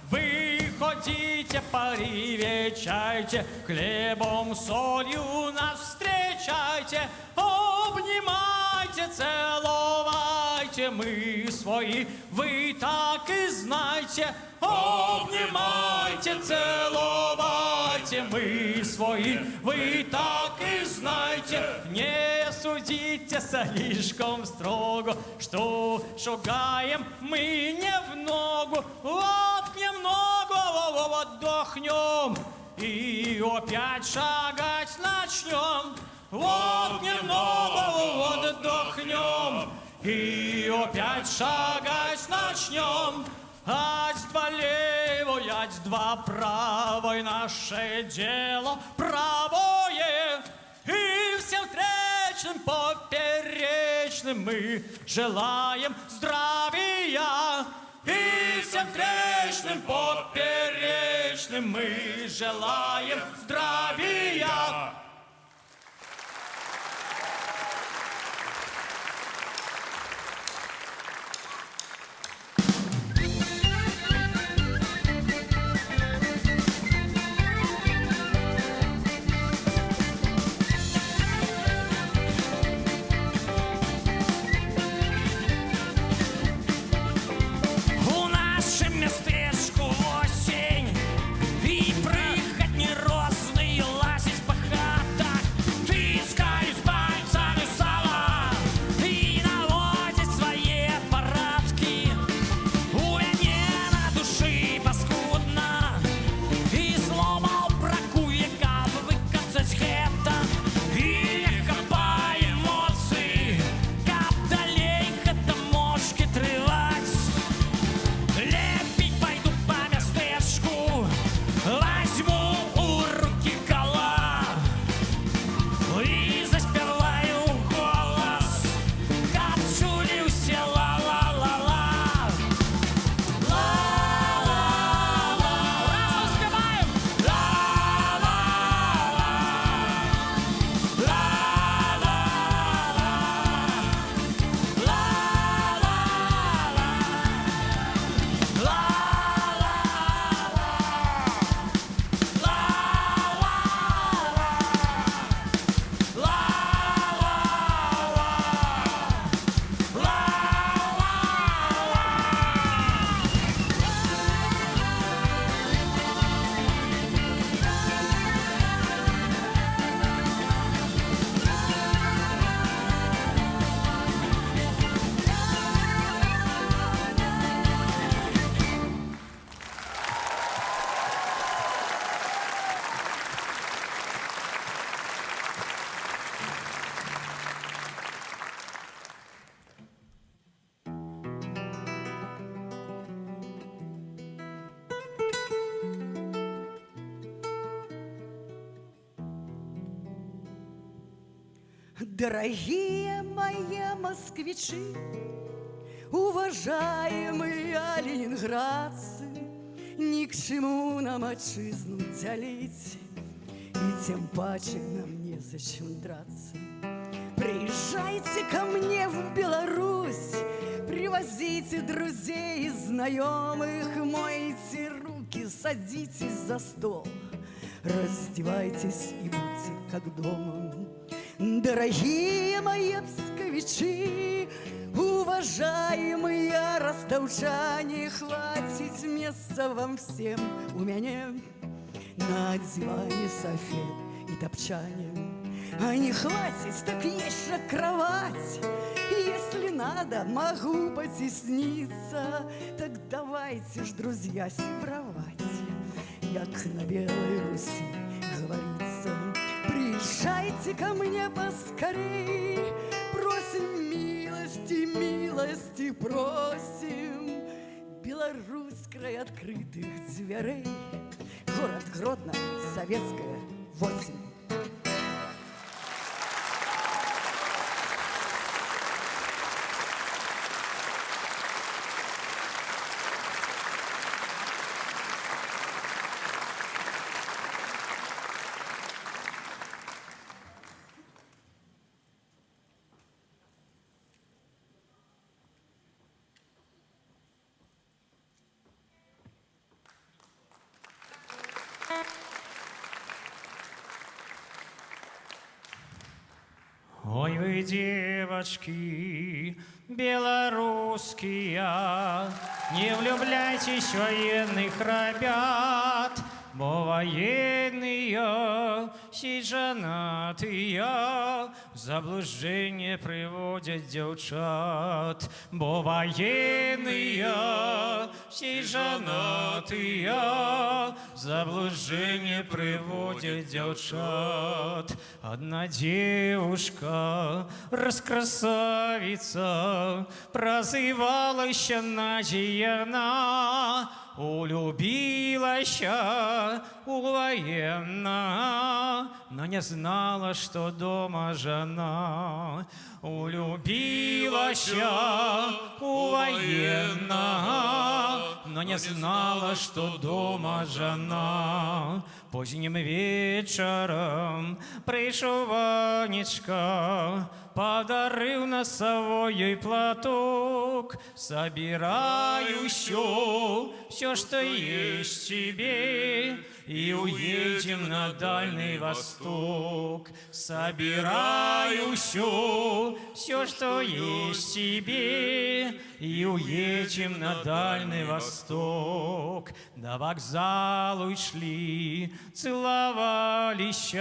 Выходите, привечайте, хлебом, солью нас встречайте. Обнимайте, целовайте, мы свои, вы так и знайте. Обнимайте, целовайте, мы свои, вы так и знайте. Не судите слишком строго, что шагаем мы не в ногу. Вот немного отдохнем и опять шагать начнем. Вот немного отдохнем и опять шагать начнем. Ась-два левой, ась-два правой, наше дело правое. И всем встречным поперечным мы желаем здравия. И всем встречным поперечным мы желаем здравия. У нашем местечку осень, и Дорогие мои москвичи, уважаемые ленинградцы, ни к чему нам отчизну делить, и тем паче нам незачем драться. Приезжайте ко мне в Беларусь, привозите друзей и знакомых, мойте руки, садитесь за стол, раздевайтесь и будьте как дома. Дорогие мои псковичи, уважаемые ростовчане, хватит места вам всем у меня на диване, софе и топчане. А не хватит, так есть же кровать. Если надо, могу потесниться. Так давайте ж, друзья, сябровать, як на Белой Руси говорится. Приезжайте ко мне поскорей, просим милости, милости просим. Беларусь, край открытых дверей, город Гродно, Советская, 8. Ой, вы, девочки, белорусские, не влюбляйтесь в военных ребят, бо военные сі жанатые в заблуждение приводят девчат, бо военные сі жанатые в заблуждение приводят девчат. Одна девушка, раскрасавица, прозывалася Надежда, улюбилася у военного, но не знала, что дома жена. Улюбилася у военного, но не знала, что дома жена. Поздним вечером прийшов Ванечка, подарил носовой платок. Собираю все, что есть тебе, и уедем на Дальний Восток. Собираю все, что есть тебе, и уедем на Дальний Восток. До вокзалу шли, целовались,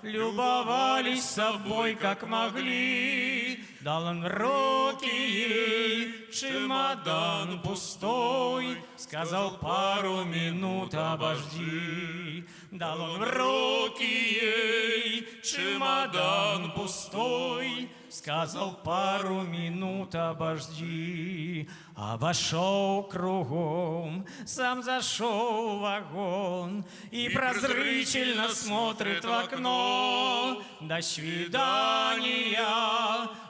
любовались собой, как могли. Дал он в руки ей чемодан пустой, сказал: пару минут обожди. Дал он в руки ей чемодан пустой, сказал: пару минут обожди. Обошел кругом, сам зашел в вагон и прозрительно смотрит в окно. До свидания,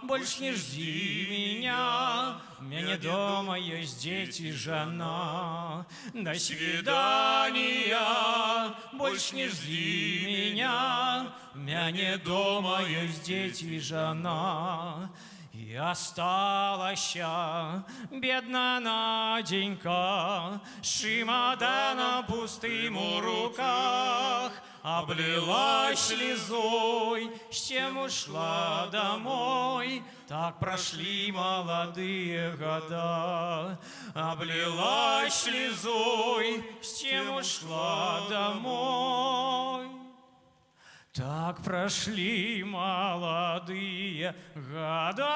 больше не жди меня, у меня дома есть дети, жена. До свидания, больше не жди меня, у меня дома есть дети, жена. И осталась бедна Наденька с чемоданом пустым у руках. Облилась слезой, с тем ушла домой. Так прошли молодые года. Облилась слезой, с тем ушла домой. Так прошли молодые года.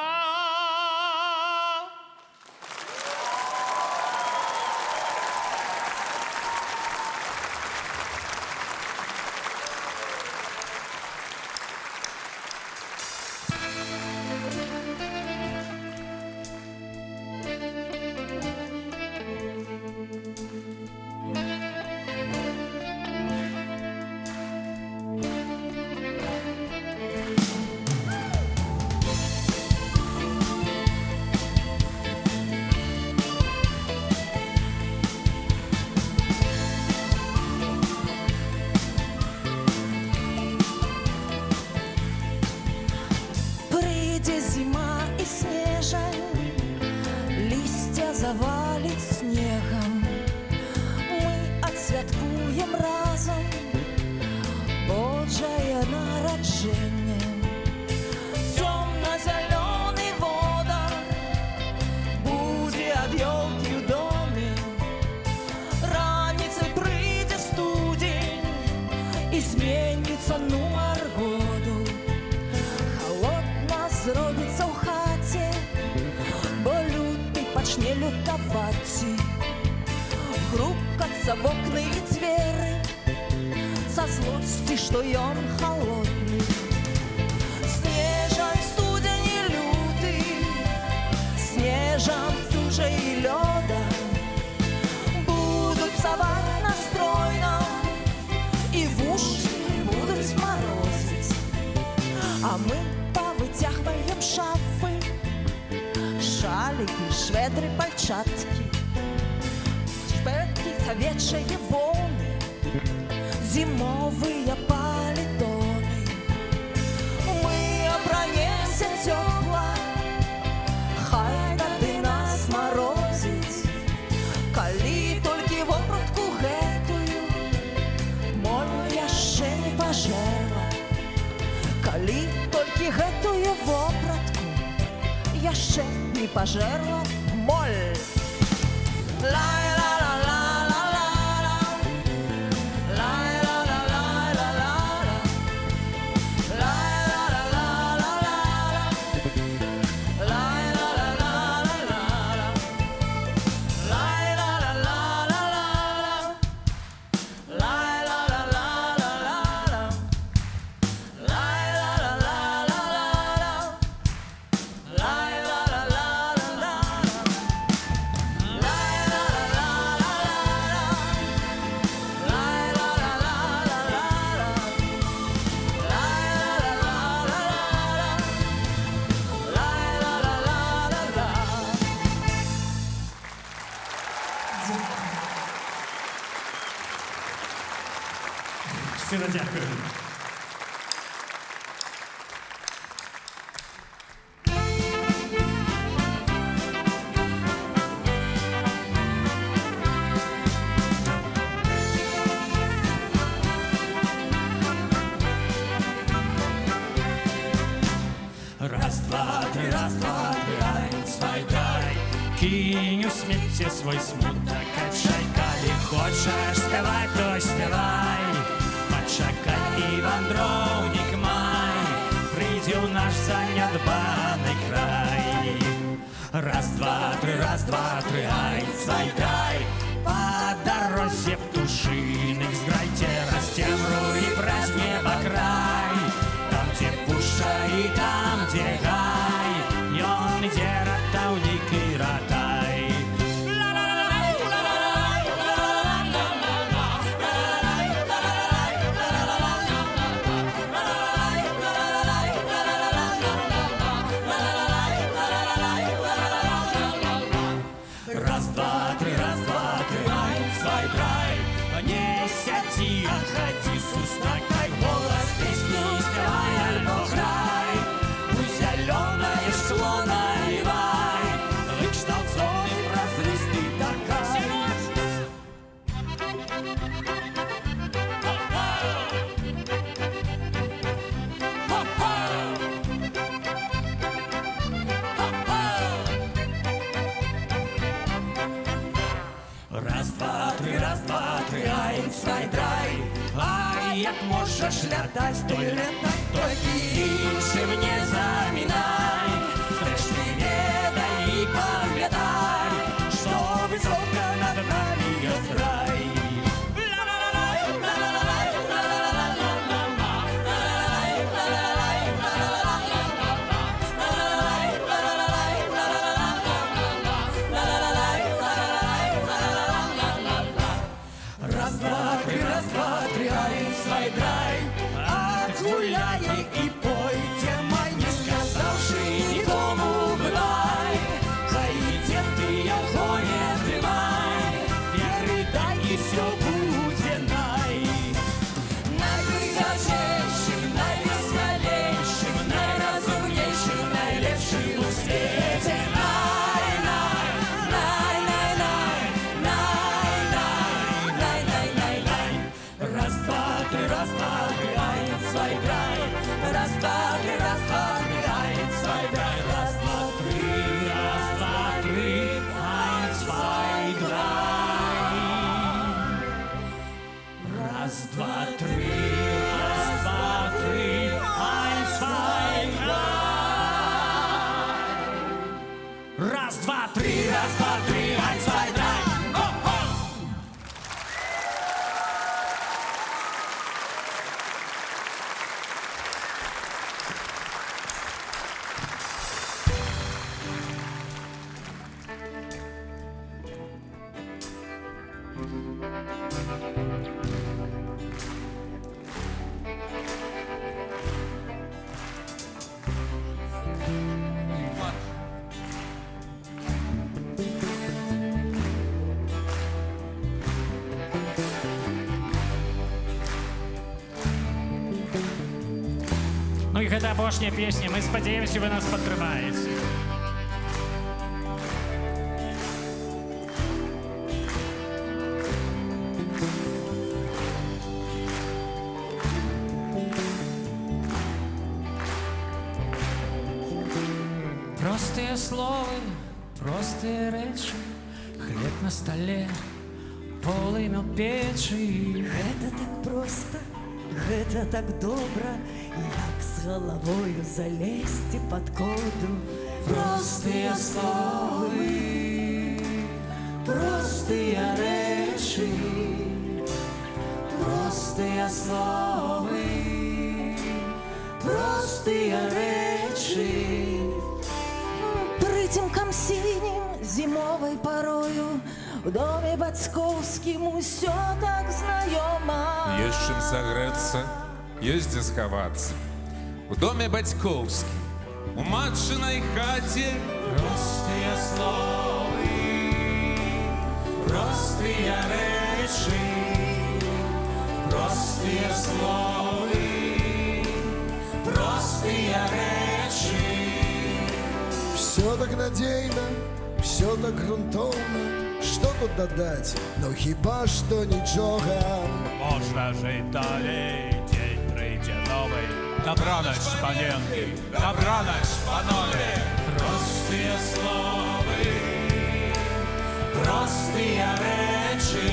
святкуем разом Божае народження. Темно-зеленый водар буде ад елки в доме. Раніцей прийде студень і зменится нумар году. Холодно зробиться в хаті, бо лютий почне лютовать. Грукаться в окна и двери со злости, что он холодный. Снежен студень и лютый, снежен стужа и лёда будут совать настройно и в уши будут сморозить. А мы повытягиваем шафы, шалики, шведры, пальчатки, шпетки, овечьи волны, зимовые палетоны. Мы обронемся тепло, хай тады нас морозить. Коли только вопратку гэтую моль яшчэ не пажэла. Коли только гэтую вопратку яшчэ не пажэла моль. Щиро дякую. Раз, два, три, айн, свай, дай. Кинь у сміття свой смуток, качай, коли хочеш співай, то співай. Почакай, і вандровник май, прийди у наш занядбаний край. Раз, два, три, айн, свай, дай. По дорозе птушиных сграйте, растемруй праз небо край. Там, где пуша и там, где гай, ён ідзе ратаўнік і ратай. Раз, два, три, айн, свай, драй. Не сядзі, а хадзі, сустракай, голас песні спявай альбо грай. У зялёнае шкло наливай, выкшталт зоны празрысты такай. Раз, два, три, айн, свай, драй. А як можеш лятаць, то летай, толькі іншым не замінай. Зрэшты ведай і памятай, што высока над намі ёсць рай. Раз, два, три, айн, свай, драй. Отгуляй и пойте май, не сказавши zwei, drei. Раз, два, три, eins, zwei, drei. Раз, два, три, eins, zwei, drei. Раз, два, три, eins, zwei, drei. Раз, два, три, eins, zwei, drei. Ho, ho! Ну і гэта апошняя песня. Мы спадзяемся, вы нас падтрымаеце. Простыя словы, простыя рэчы, хлеб на стале, полымя печы. Гэта так проста, гэта так добра, як з галавою залезці пад коўдру. Простыя словы, простыя рэчы, простыя словы, простыя рэчы. Прыцемкам сінім зімовай парою у доме бацькоўскім усё так знаёма. Есть чым сагрэцца, есть дзе схавацца. У доме бацькоўскім, у матчынай хаце. Простыя словы, простыя рэчы, простыя словы, простыя рэчы. Все так надейно, все так грунтовно. Что тут додать? Ну хіба что нічога. Можна жить далей, день прийде новий. Добраніч, паненки, добраніч, панове. Простыя словы, простыя рэчы,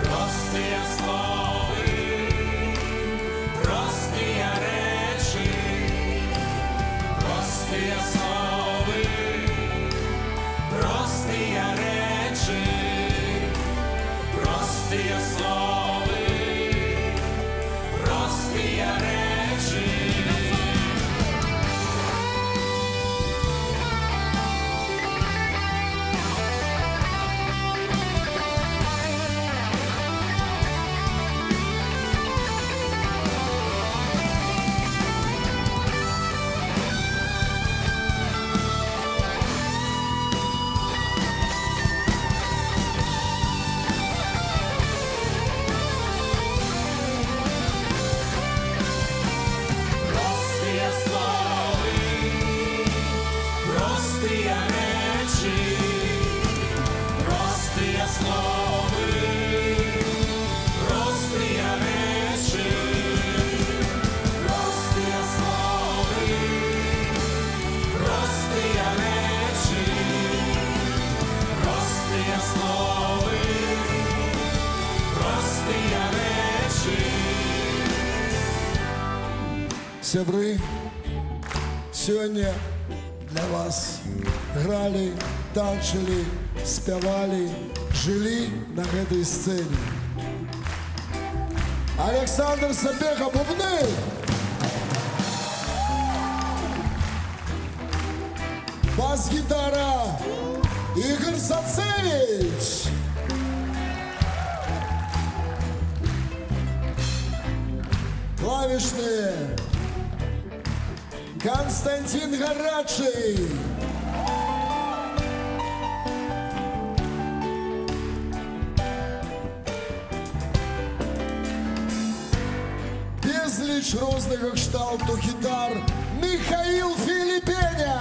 простыя словы, простыя рэчы, простыя словы, простыя рэчы, простыя словы, простыя рэчы. Простыя словы, простыя рэчы, простыя словы, простыя рэчы, простыя словы, простыя рэчы, простыя словы, простыя рэчы. Сябры, сёння для вас гралі, танчылі, спявалі, жылі на гэтай сцэне. Александр Сабега, бубны! Бас-гітара Игорь Сацевич! Клавишные Константин Горячий. Безліч розного кшталту гітар Михаил Филиппеня.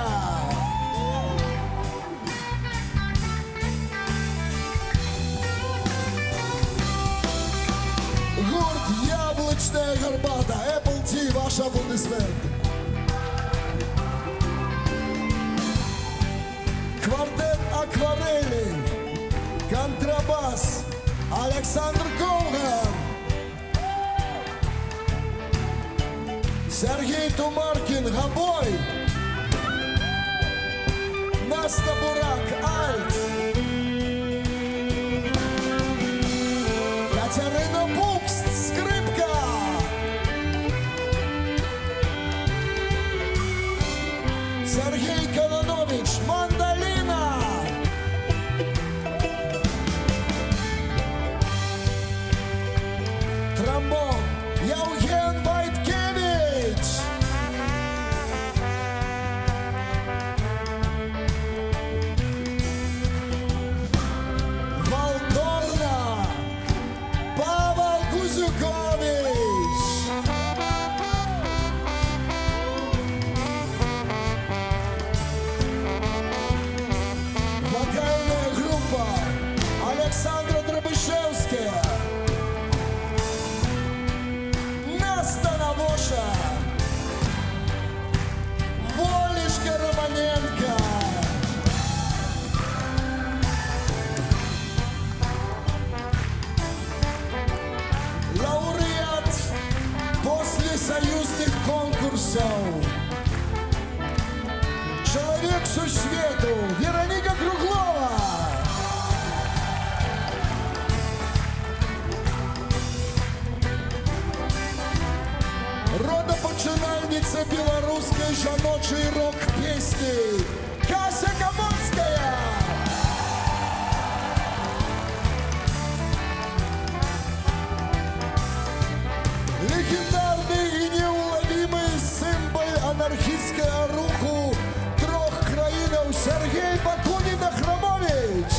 Гурт Яблоко Музичная гарбата, Apple Tea, ваши аплодисменты. Квартет акварели, контрабас, Александр Коуган, Сергей Тумаркин, гобой, Настя Бурак, альт, Катерина Букст, скрипка, Сергей Кононович, мандолина, тромбон, Евген Вайткевич, Валдорна, Павел Гузюкович, вокальная группа Александра Дробышевская, Наста Навоша, Волешка Романенко, лауреат после союзных конкурсов, человек со свету, Вероника Круглова. Родопочинальница белорусской жаночей рок-песни Кася Комонская. Легендарный и неуловимый символ анархистского руху трех краинов Сергей Бакунин-Ахрамович.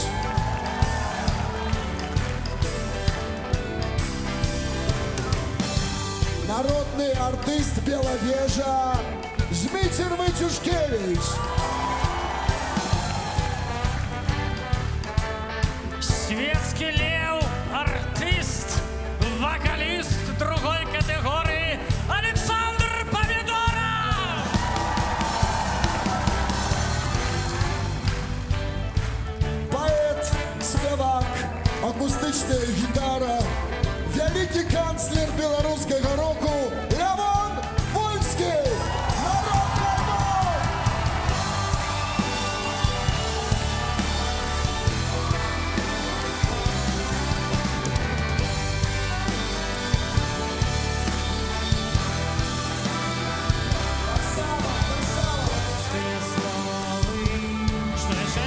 Народный артист Беловежа Змитер Витюшкевич. Светский лев, артист, вокалист другой категории Александр Помидоров! Поэт, спевак, акустичная гитара, великий канцлер белорусского року Левон Вольский. Народный альбом! Что еще?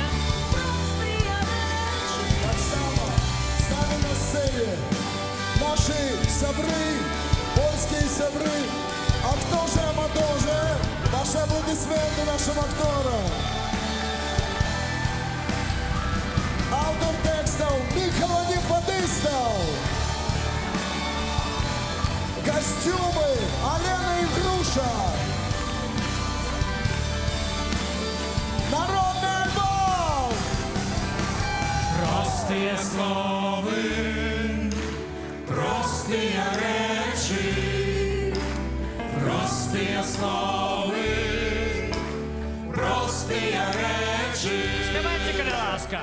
Так само з нами на сцені наші сябри, польські сябри, а хто же аматоже? Ваші аплодисменти нашим акторам. Автор текстів Михайло Неподистов. Костюми Алена Ігруша. Народний альбом! Простые словы, простые речи, простые словы, простые речи. Співайте, коли ласка.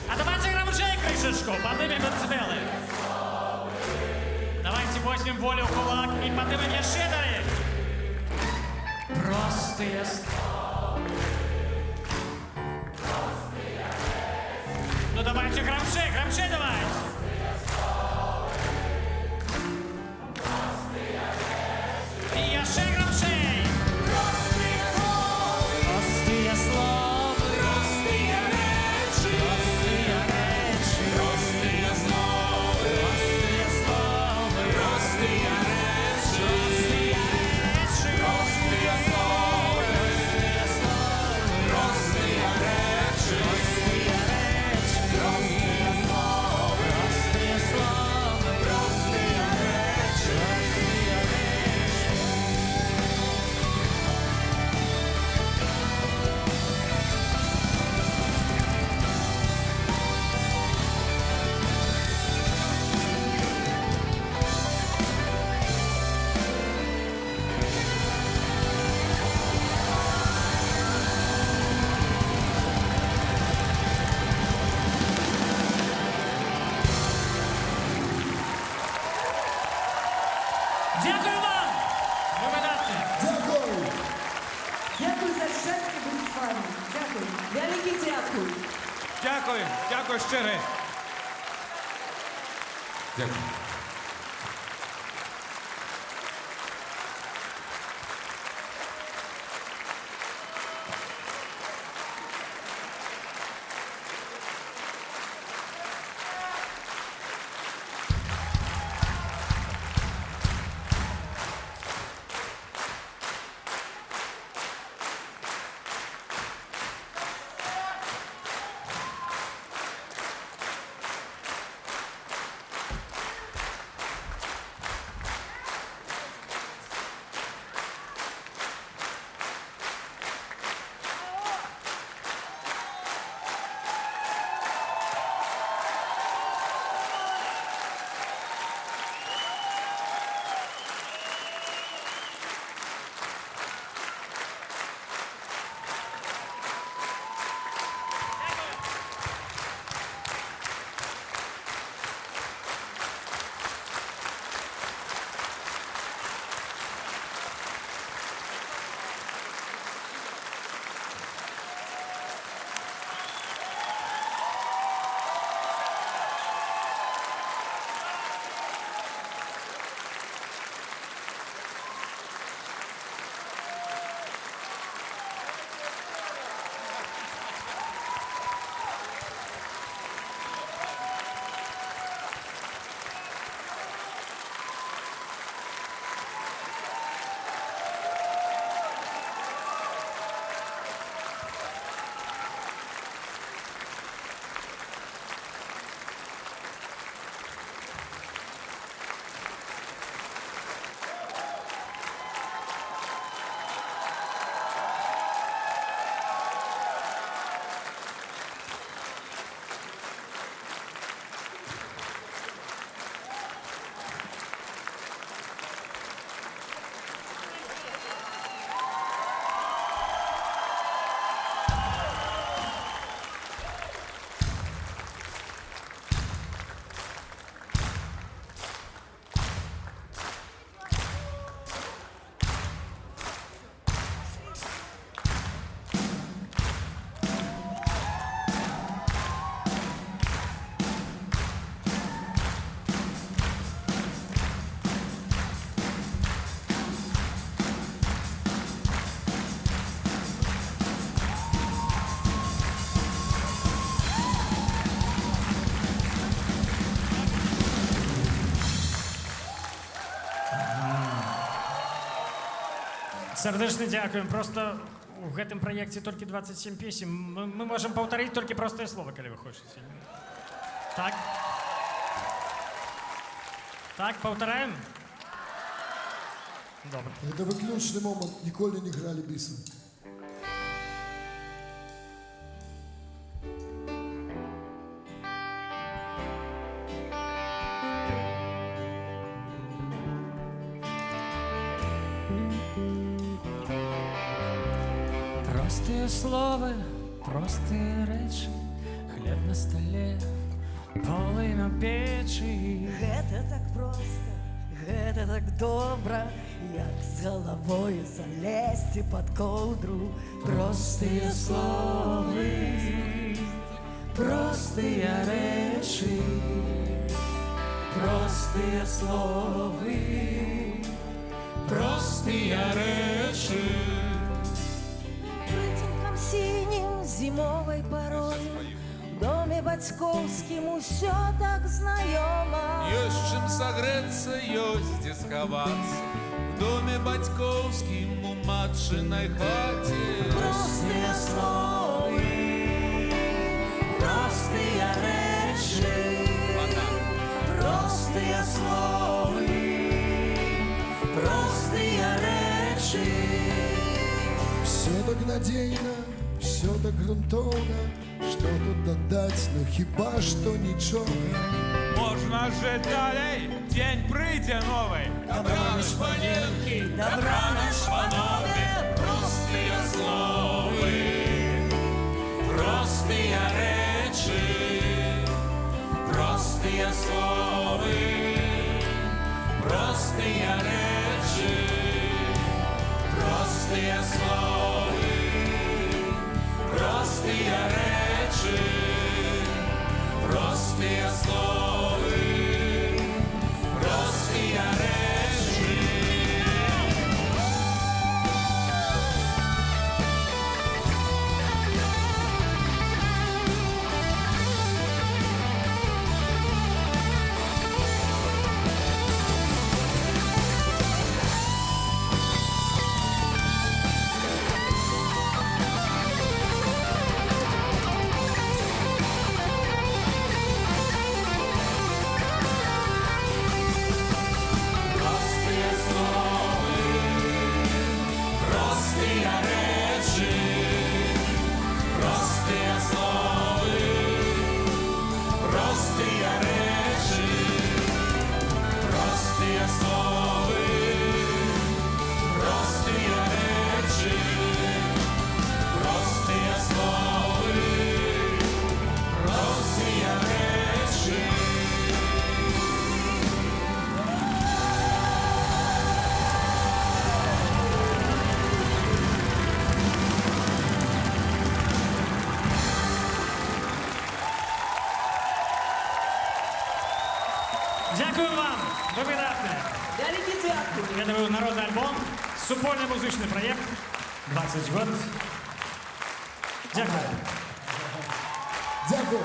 А давайте громче крышечку, поднимем децибелы. Давайте возьмем волю в кулак и поднимем еще далее. Простые слова. Ну давайте громче, громче давайте. И еще громче. Простые слова. Простые речи. Простые речи. Простые слова. Простые слова. Простые речи. Простые слова. Простые речи. Простые речи. Простые слова. Дякую, дякую щире. Дякую. Сардэчна дзякуем. Просто у гэтым праекце толькі 27 песен. Мы можам паўтарыць толькі простыя словы, калі вы хочаце. Так? Так, паўтараем? Добра. Гэта выключны момант, ніколі не гралі бісом. Простыя словы, простыя рэчы, хлеб на стале, полымя печы. Гэта так проста, гэта так добра, як з галавою залезці пад коўдру. Простыя словы, простыя рэчы, простыя словы, простыя рэчы. Прыцемкам сінім зімовай парой, у доме бацькоўскім усё так знаёма. Ёсць чым сагрэцца, ёсць дзе схавацца. В доме бацькоўскім у матчынай хаце. Простыя словы, простыя рэчы, простыя словы, простыя рэчы. Все так надзейна, все так грунтоўна, што тут дадаць, ну хіба што нічога. Можна жыць далей, дзень прыйдзе новый. Добраныч паненкі, добраныч панове, простыя словы, простыя рэчы, простыя словы, простыя рэчы, простыя словы, простыя рэчы. Дякую вам. Ви видатне. Вялікі дякую. Я думаю, народний альбом, супольний музичний проєкт. 20 год. Дякую. Дякую.